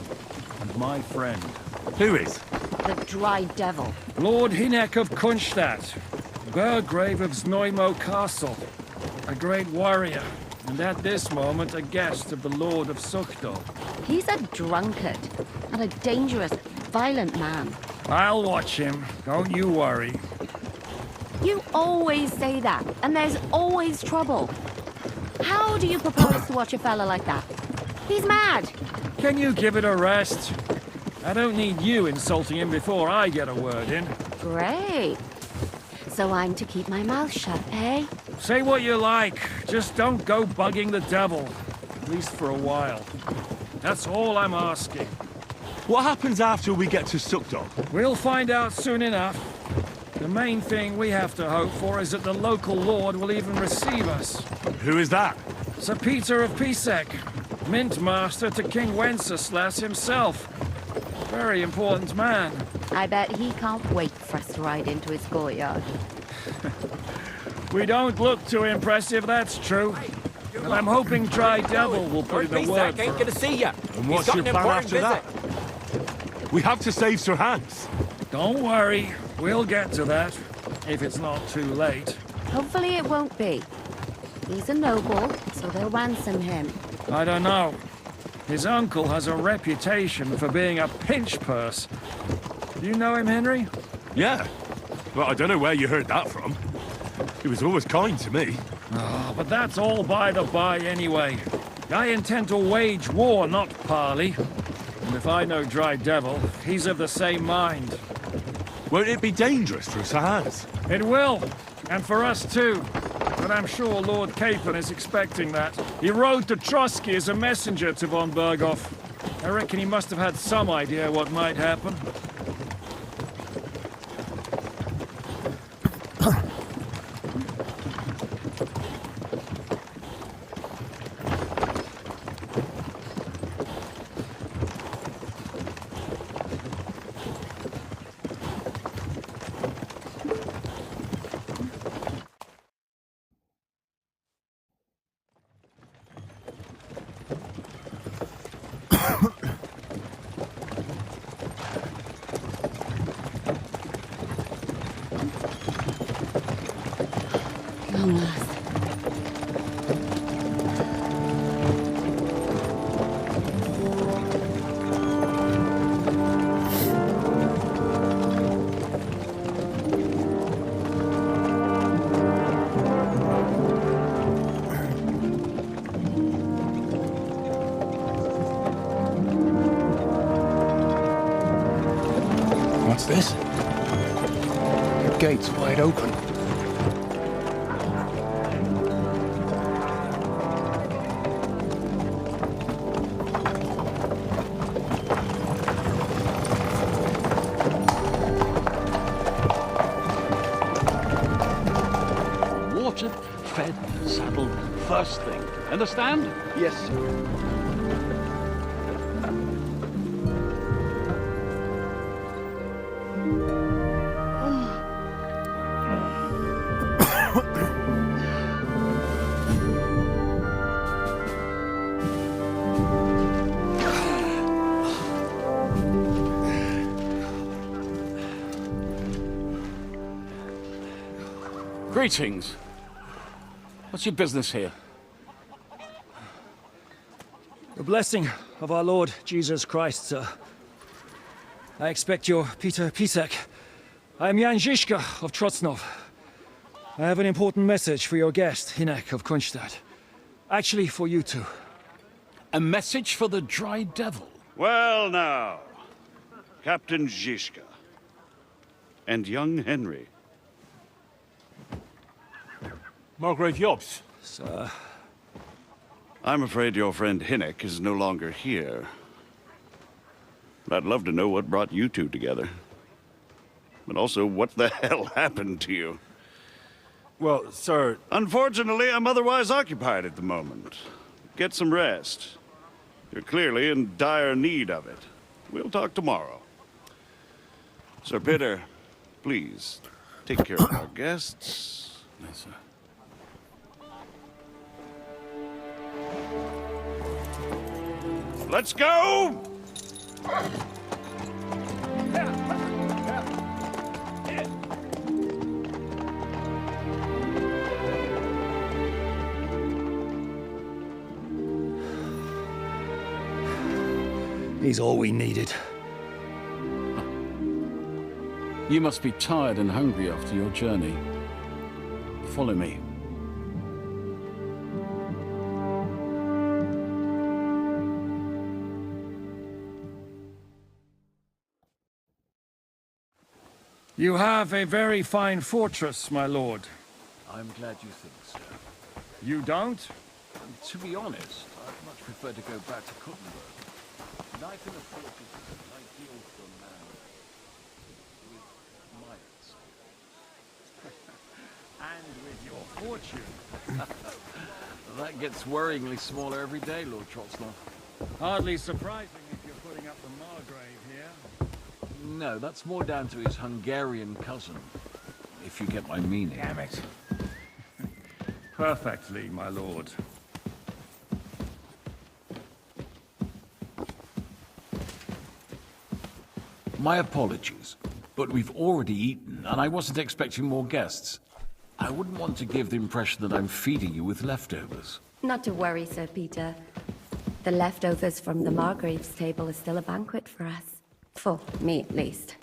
and my friend. Who is? The dry devil. Lord Hynek of Kunstadt, Burgrave of Znojmo Castle. A great warrior, and at this moment a guest of the Lord of Sukdal. He's a drunkard, and a dangerous, violent man. I'll watch him, don't you worry. You always say that, and there's always trouble. How do you propose to watch a fella like that? He's mad. Can you give it a rest? I don't need you insulting him before I get a word in. Great. So I'm to keep my mouth shut, eh? Say what you like, just don't go bugging the devil. At least for a while. That's all I'm asking. What happens after we get to Sukdal? We'll find out soon enough. The main thing we have to hope for is that the local lord will even receive us. Who is that? Sir Peter of Pisek, Mint Master to King Wenceslas himself. Very important man. I bet he can't wait for us to ride into his courtyard. We don't look too impressive, that's true. But I'm hoping Dry Devil will put in a word for ain't gonna see ya. And what's your plan after that? We have to save Sir Hans. Don't worry, we'll get to that, if it's not too late. Hopefully it won't be. He's a noble, so they'll ransom him. I don't know. His uncle has a reputation for being a pinch purse. Do you know him, Henry? Yeah. Well, I don't know where you heard that from. He was always kind to me. Oh, but that's all by the by anyway. I intend to wage war, not parley. And if I know Dry Devil, he's of the same mind. Won't it be dangerous for Sir Hans? It will, and for us too. But I'm sure Lord Capon is expecting that. He rode to Trotsky as a messenger to von Berghoff. I reckon he must have had some idea what might happen. What's this? The gate's wide open. Watered, fed, saddled, first thing. Understand? Yes, sir. Greetings. What's your business here? The blessing of our Lord Jesus Christ, sir. I expect you're Peter Pisek. I am Jan Žižka of Trotsnov. I have an important message for your guest, Hynek of Kunstadt. Actually, for you two. A message for the Dry Devil? Well now, Captain Žižka. and young Henry. Margrave Jobs. Sir. I'm afraid your friend Hinnock is no longer here. But I'd love to know what brought you two together. But also, what the hell happened to you? Well, sir... Unfortunately, I'm otherwise occupied at the moment. Get some rest. You're clearly in dire need of it. We'll talk tomorrow. Sir Peter, please, take care of our guests. Yes, sir. Let's go! He's all we needed. You must be tired and hungry after your journey. Follow me. You have a very fine fortress, my lord. I'm glad you think so. You don't? To be honest, I'd much prefer to go back to Kuttenberg. Life in a fortress is ideal for a man with my experience. And with your fortune. That gets worryingly smaller every day, Lord Trotsky. Hardly surprising if you're putting up the Margrave here. No, that's more down to his Hungarian cousin, if you get my meaning. Damn it. Perfectly, my lord. My apologies, but we've already eaten, and I wasn't expecting more guests. I wouldn't want to give the impression that I'm feeding you with leftovers. Not to worry, Sir Peter. The leftovers from the Margrave's table are still a banquet for us. For me, at least.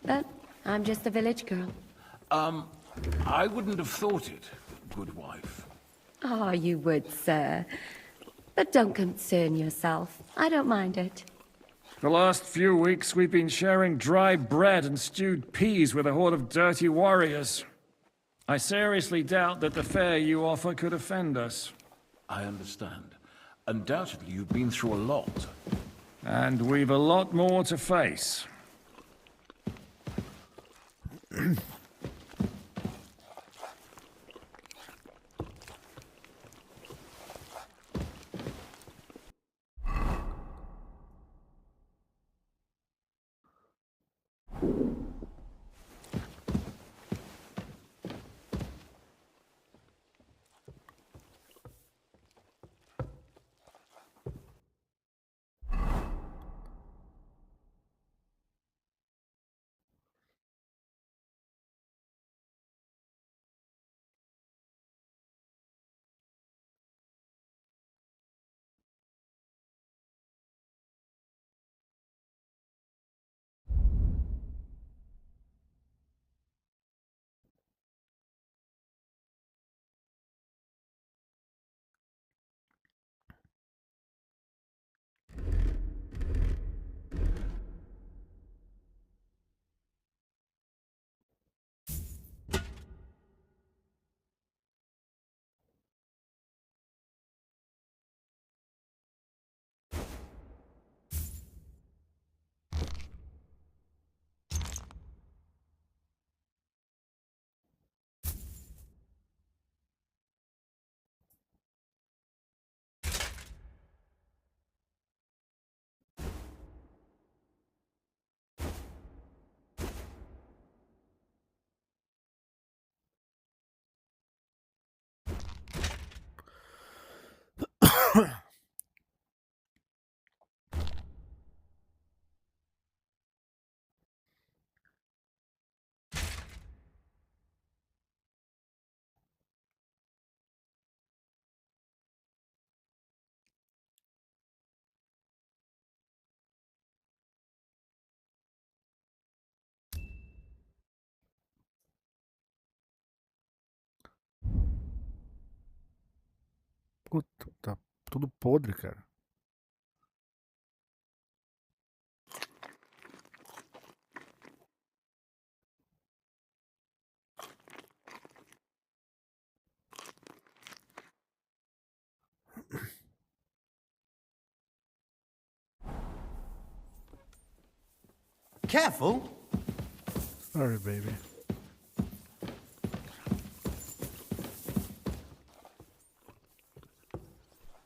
But I'm just a village girl. I wouldn't have thought it, good wife. Oh, you would, sir. But don't concern yourself. I don't mind it. The last few weeks we've been sharing dry bread and stewed peas with a horde of dirty warriors. I seriously doubt that the fare you offer could offend us. I understand. Undoubtedly, you've been through a lot. And we've a lot more to face. Puta, tá tudo podre, cara. careful. Sorry, baby.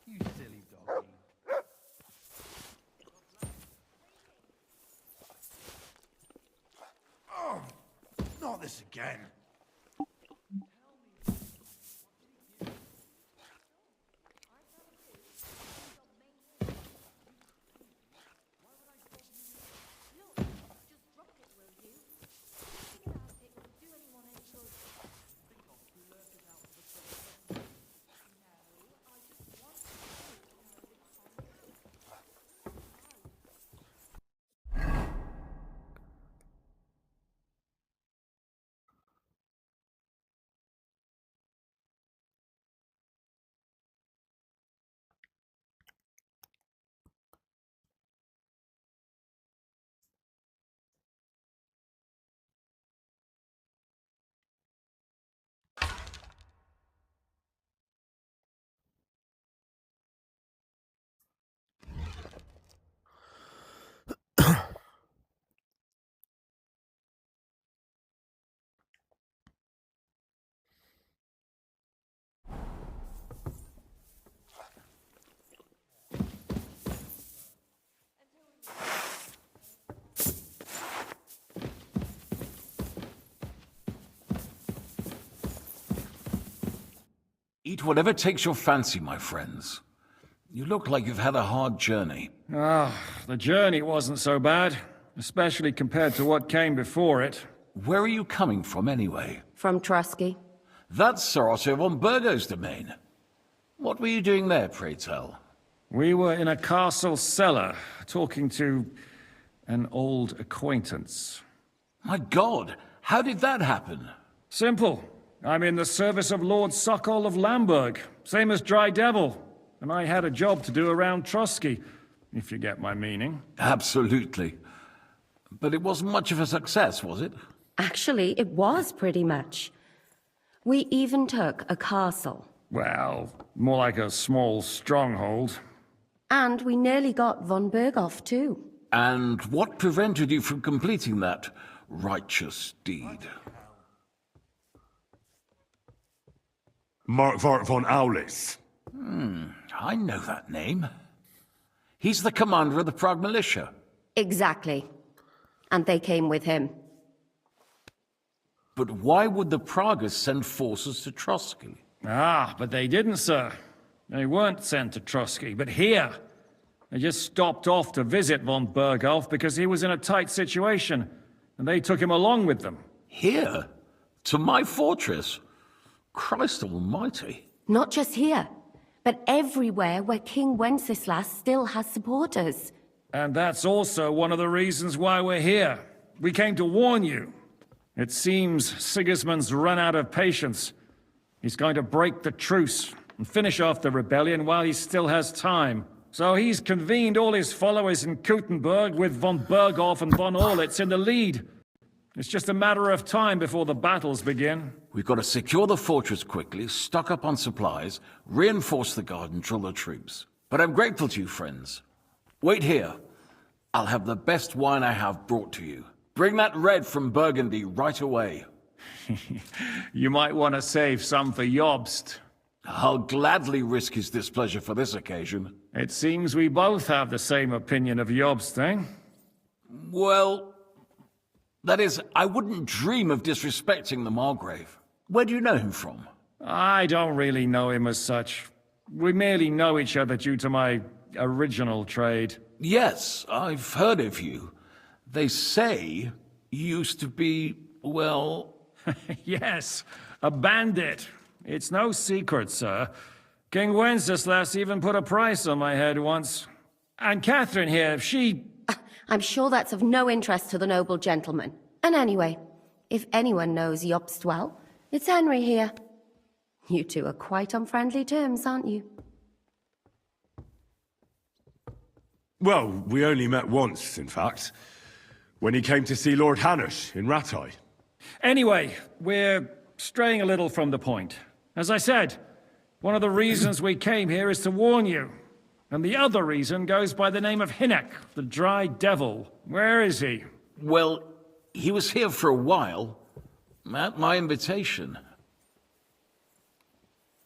You silly doggy. Oh, not this again. Eat whatever takes your fancy, my friends. You look like you've had a hard journey. The journey wasn't so bad, especially compared to what came before it. Where are you coming from, anyway? From Trotsky. That's Sir Otto von Burgo's domain. What were you doing there, pray tell? We were in a castle cellar, talking to an old acquaintance. My God, how did that happen? Simple. I'm in the service of Lord Sokol of Lamberg, same as Dry Devil. And I had a job to do around Trotsky, if you get my meaning. Absolutely. But it wasn't much of a success, was it? Actually, it was pretty much. We even took a castle. Well, more like a small stronghold. And we nearly got von Berghoff, too. And what prevented you from completing that righteous deed? Markvart von Aulis. I know that name. He's the commander of the Prague militia. Exactly. And they came with him. But why would the Praguers send forces to Trotsky? But they didn't, sir. They weren't sent to Trotsky, but here. They just stopped off to visit von Berghoff because he was in a tight situation, and they took him along with them. Here? To my fortress? Christ almighty. Not just here, but everywhere where King Wenceslas still has supporters. And that's also one of the reasons why we're here. We came to warn you. It seems Sigismund's run out of patience. He's going to break the truce and finish off the rebellion while he still has time. So he's convened all his followers in Kuttenberg with von Berghoff and von Orlitz in the lead. It's just a matter of time before the battles begin. We've got to secure the fortress quickly, stock up on supplies, reinforce the guard and drill the troops. But I'm grateful to you, friends. Wait here. I'll have the best wine I have brought to you. Bring that red from Burgundy right away. You might want to save some for Jobst. I'll gladly risk his displeasure for this occasion. It seems we both have the same opinion of Jobst, eh? Well, that is, I wouldn't dream of disrespecting the Margrave. Where do you know him from? I don't really know him as such. We merely know each other due to my original trade. Yes, I've heard of you. They say you used to be, well... Yes, a bandit. It's no secret, sir. King Wenceslas even put a price on my head once. And Catherine here, she... I'm sure that's of no interest to the noble gentleman. And anyway, if anyone knows Jobst well, it's Henry here. You two are quite on friendly terms, aren't you? Well, we only met once, in fact. When he came to see Lord Hanush in Rattay. Anyway, we're straying a little from the point. As I said, one of the reasons we came here is to warn you. And the other reason goes by the name of Hinek, the Dry Devil. Where is he? Well, he was here for a while, at my invitation.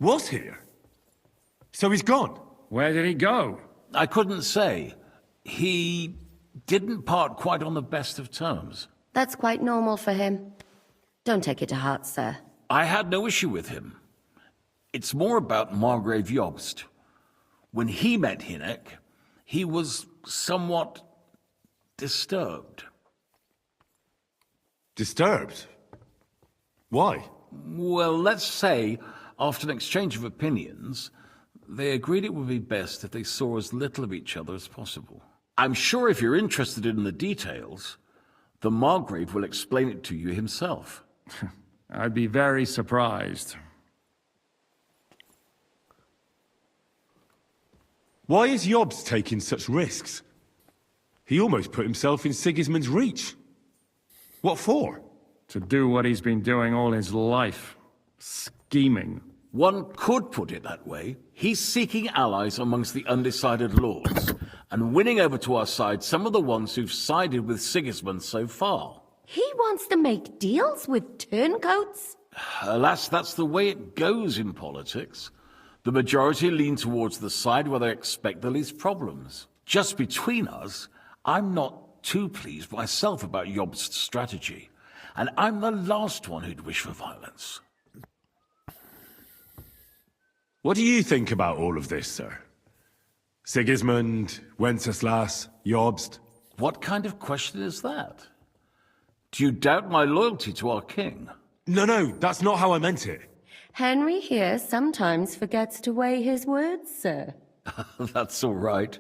Was here? So he's gone? Where did he go? I couldn't say. He didn't part quite on the best of terms. That's quite normal for him. Don't take it to heart, sir. I had no issue with him. It's more about Margrave Jobst. When he met Hynek, he was somewhat disturbed. Disturbed? Why? Well, let's say, after an exchange of opinions, they agreed it would be best if they saw as little of each other as possible. I'm sure if you're interested in the details, the Margrave will explain it to you himself. I'd be very surprised. Why is Jobst taking such risks? He almost put himself in Sigismund's reach. What for? To do what he's been doing all his life. Scheming. One could put it that way. He's seeking allies amongst the undecided lords, and winning over to our side some of the ones who've sided with Sigismund so far. He wants to make deals with turncoats? Alas, that's the way it goes in politics. The majority lean towards the side where they expect the least problems. Just between us, I'm not too pleased myself about Jobst's strategy, and I'm the last one who'd wish for violence. What do you think about all of this, sir? Sigismund, Wenceslas, Jobst? What kind of question is that? Do you doubt my loyalty to our king? No, that's not how I meant it. Henry here sometimes forgets to weigh his words, sir. That's all right.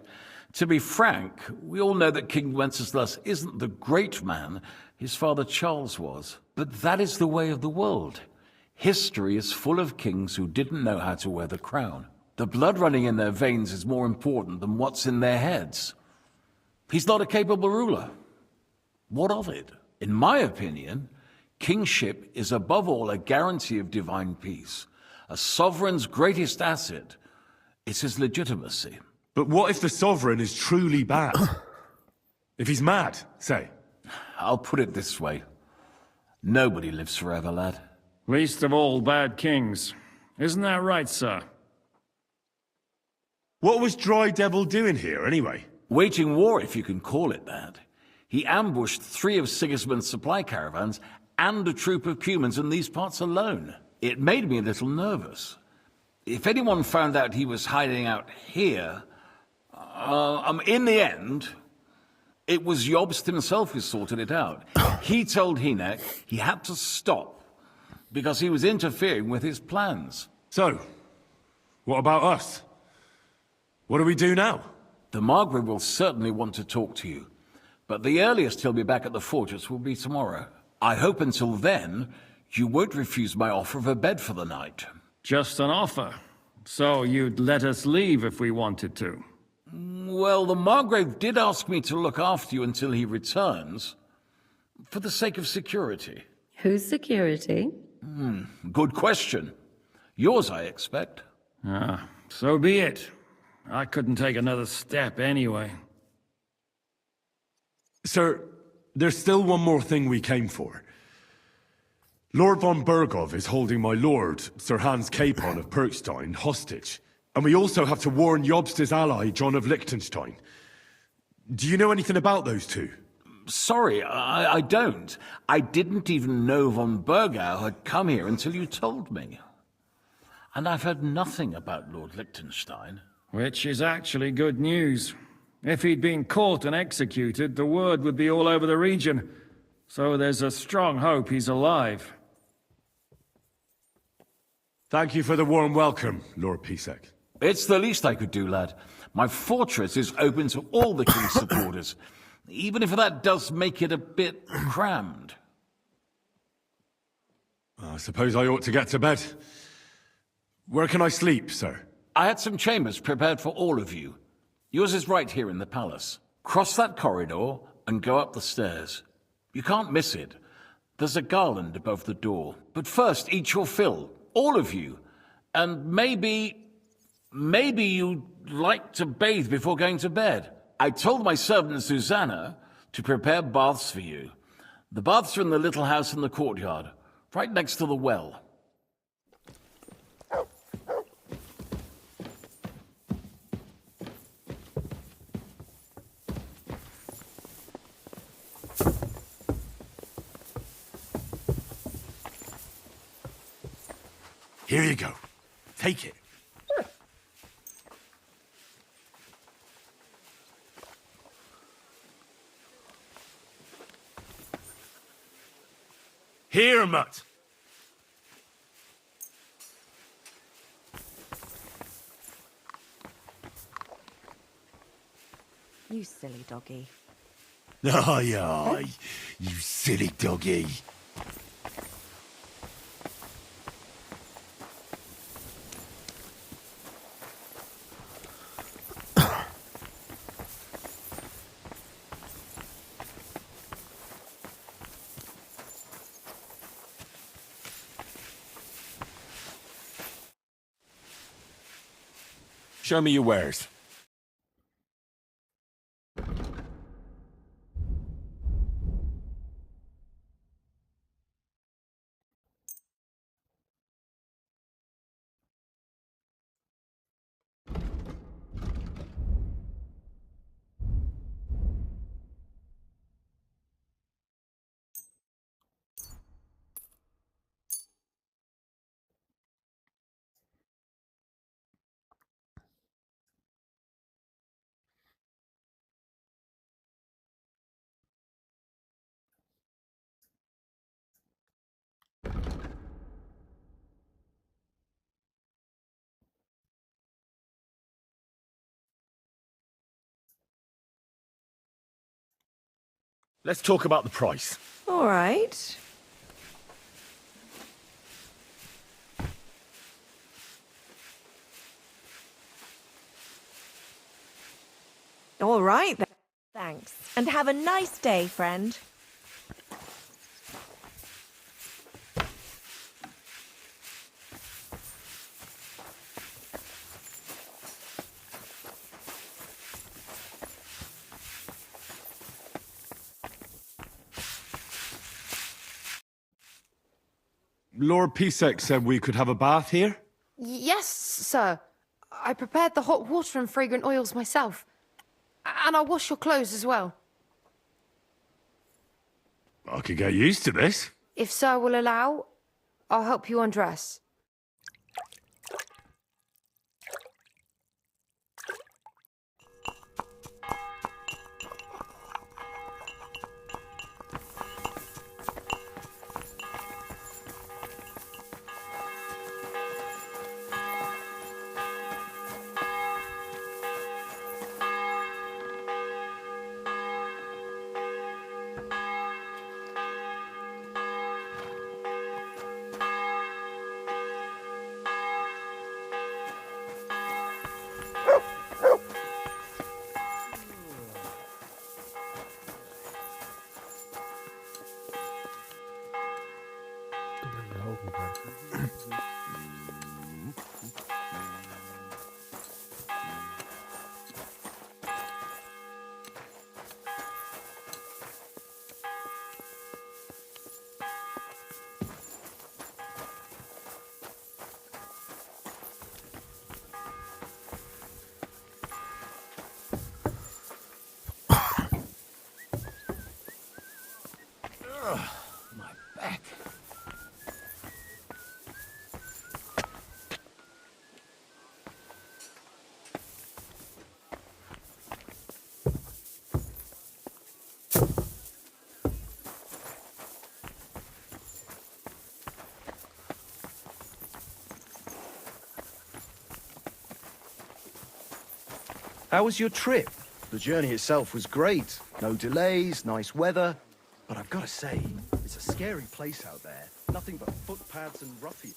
To be frank, we all know that King Wenceslas isn't the great man his father Charles was. But that is the way of the world. History is full of kings who didn't know how to wear the crown. The blood running in their veins is more important than what's in their heads. He's not a capable ruler. What of it? In my opinion, kingship is above all a guarantee of divine peace. A sovereign's greatest asset is his legitimacy. But what if the sovereign is truly bad? If he's mad, say? I'll put it this way. Nobody lives forever, lad. Least of all bad kings. Isn't that right, sir? What was Dry Devil doing here, anyway? Waging war, if you can call it that. He ambushed 3 of Sigismund's supply caravans and a troop of Cumans in these parts alone. It made me a little nervous. If anyone found out he was hiding out here... in the end, it was Jobst himself who sorted it out. He told Hynek he had to stop because he was interfering with his plans. So, what about us? What do we do now? The Margrave will certainly want to talk to you, but the earliest he'll be back at the fortress will be tomorrow. I hope until then, you won't refuse my offer of a bed for the night. Just an offer. So you'd let us leave if we wanted to? Well, the Margrave did ask me to look after you until he returns, for the sake of security. Whose security? Good question. Yours, I expect. So be it. I couldn't take another step anyway. Sir, there's still one more thing we came for. Lord von Bergov is holding my lord, Sir Hans Capon of Perkstein, hostage. And we also have to warn Jobst's ally, John of Liechtenstein. Do you know anything about those two? Sorry, I don't. I didn't even know von Bergau had come here until you told me. And I've heard nothing about Lord Liechtenstein. Which is actually good news. If he'd been caught and executed, the word would be all over the region. So there's a strong hope he's alive. Thank you for the warm welcome, Lord Pisek. It's the least I could do, lad. My fortress is open to all the king's supporters, even if that does make it a bit crammed. I suppose I ought to get to bed. Where can I sleep, sir? I had some chambers prepared for all of you. Yours is right here in the palace. Cross that corridor and go up the stairs. You can't miss it. There's a garland above the door. But first, eat your fill. All of you. And maybe you'd like to bathe before going to bed. I told my servant Susanna to prepare baths for you. The baths are in the little house in the courtyard, right next to the well. Here you go. Take it. Here, mutt. You silly doggy. Aye, aye. You silly doggy. Show me your wares. Let's talk about the price. All right. All right then. Thanks. And have a nice day, friend. Lord Pisek said we could have a bath here? Yes, sir. I prepared the hot water and fragrant oils myself. And I'll wash your clothes as well. I could get used to this. If sir will allow, I'll help you undress. My back. How was your trip? The journey itself was great. No delays, nice weather. But I've got to say, it's a scary place out there. Nothing but footpads and ruffians.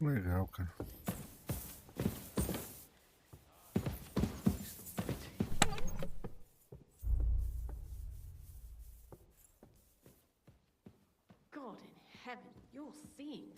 Legal, cara. God in heaven, you're seeing.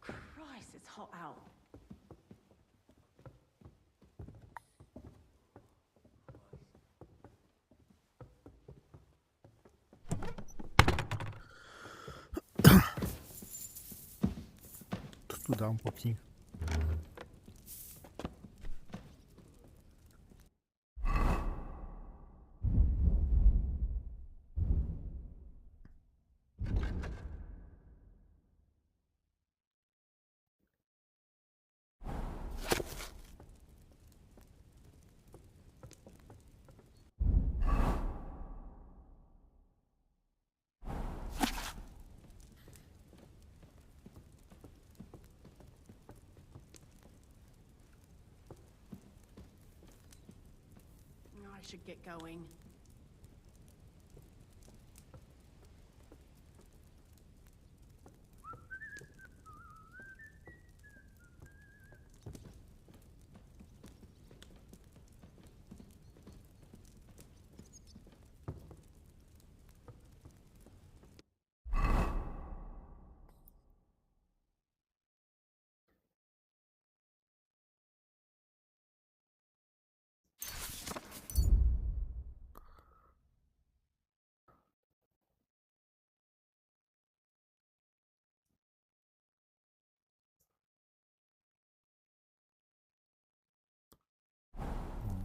Christ, it's hot out. Estudar pouquinho. I should get going.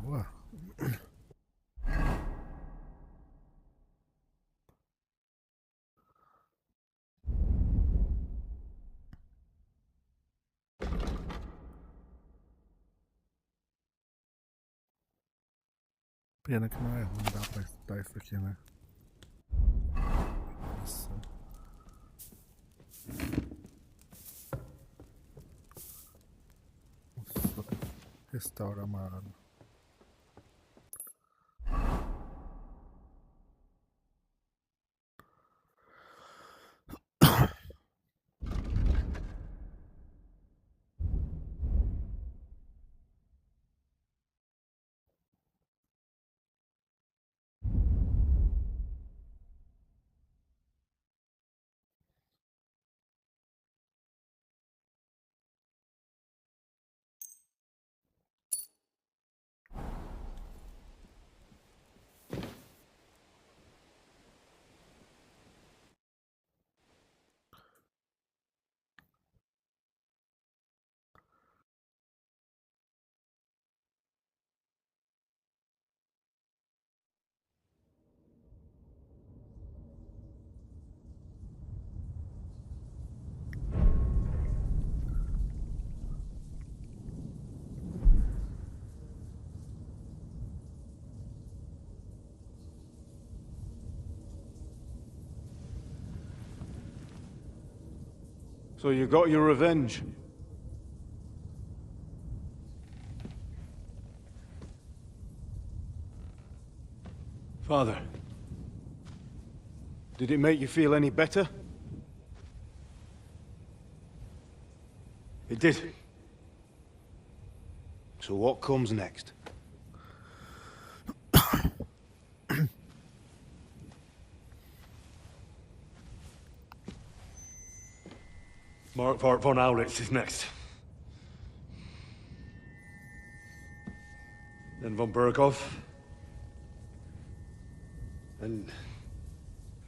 Boa. Pena que não dá pra estudar isso aqui, né? Nossa. Nossa. Restaura amarelo. So you got your revenge? Father, did it make you feel any better? It did. So what comes next? Mark von Aulitz is next. Then von Berghoff. And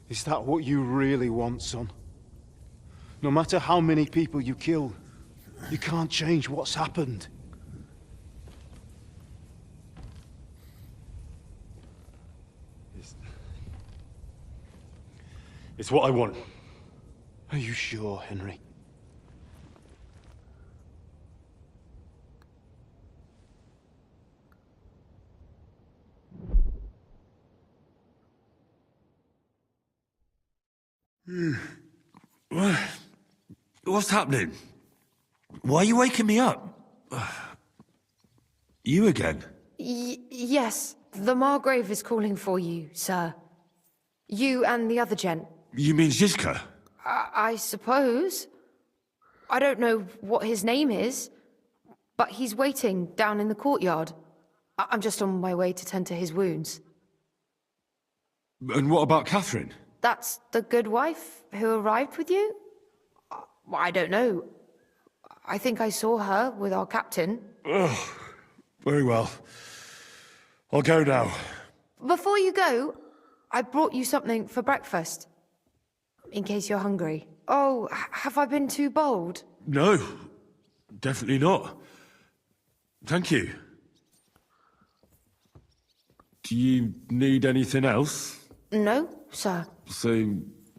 is that what you really want, son? No matter how many people you kill, you can't change what's happened. It's what I want. Are you sure, Henry? What's happening? Why are you waking me up? You again? Yes, the Margrave is calling for you, sir. You and the other gent. You mean Zizka? I suppose. I don't know what his name is, but he's waiting down in the courtyard. I'm just on my way to tend to his wounds. And what about Catherine? That's the good wife who arrived with you? I don't know. I think I saw her with our captain. Oh, very well. I'll go now. Before you go, I brought you something for breakfast. In case you're hungry. Oh, have I been too bold? No, definitely not. Thank you. Do you need anything else? No, sir. So,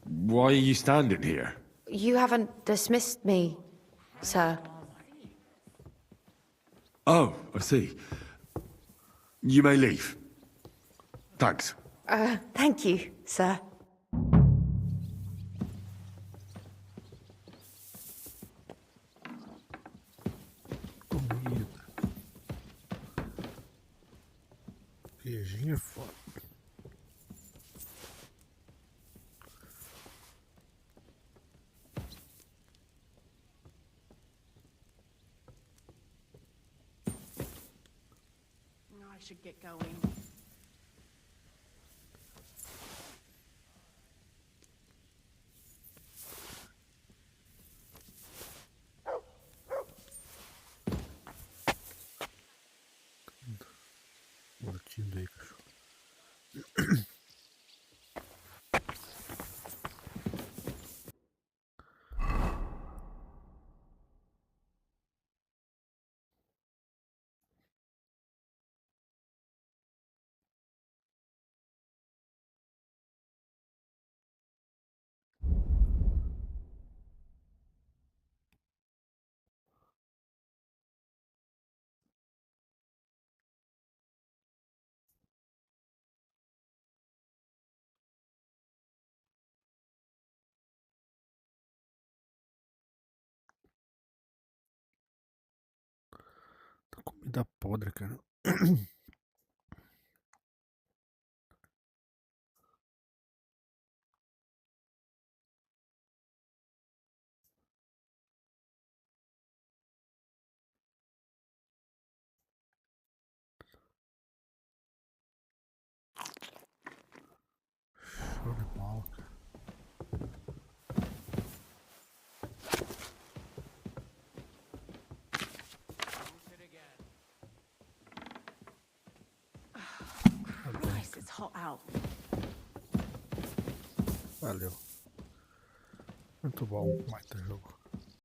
why are you standing here? You haven't dismissed me, sir. Oh, I see. You may leave. Thanks. Thank you, sir. Queijinho é foda. I should get going. Latindo aí, cachorro. Tá comida podre, cara. Show de bola, cara. Christ, it's hot out. Valeu. Muito bom, baita jogo.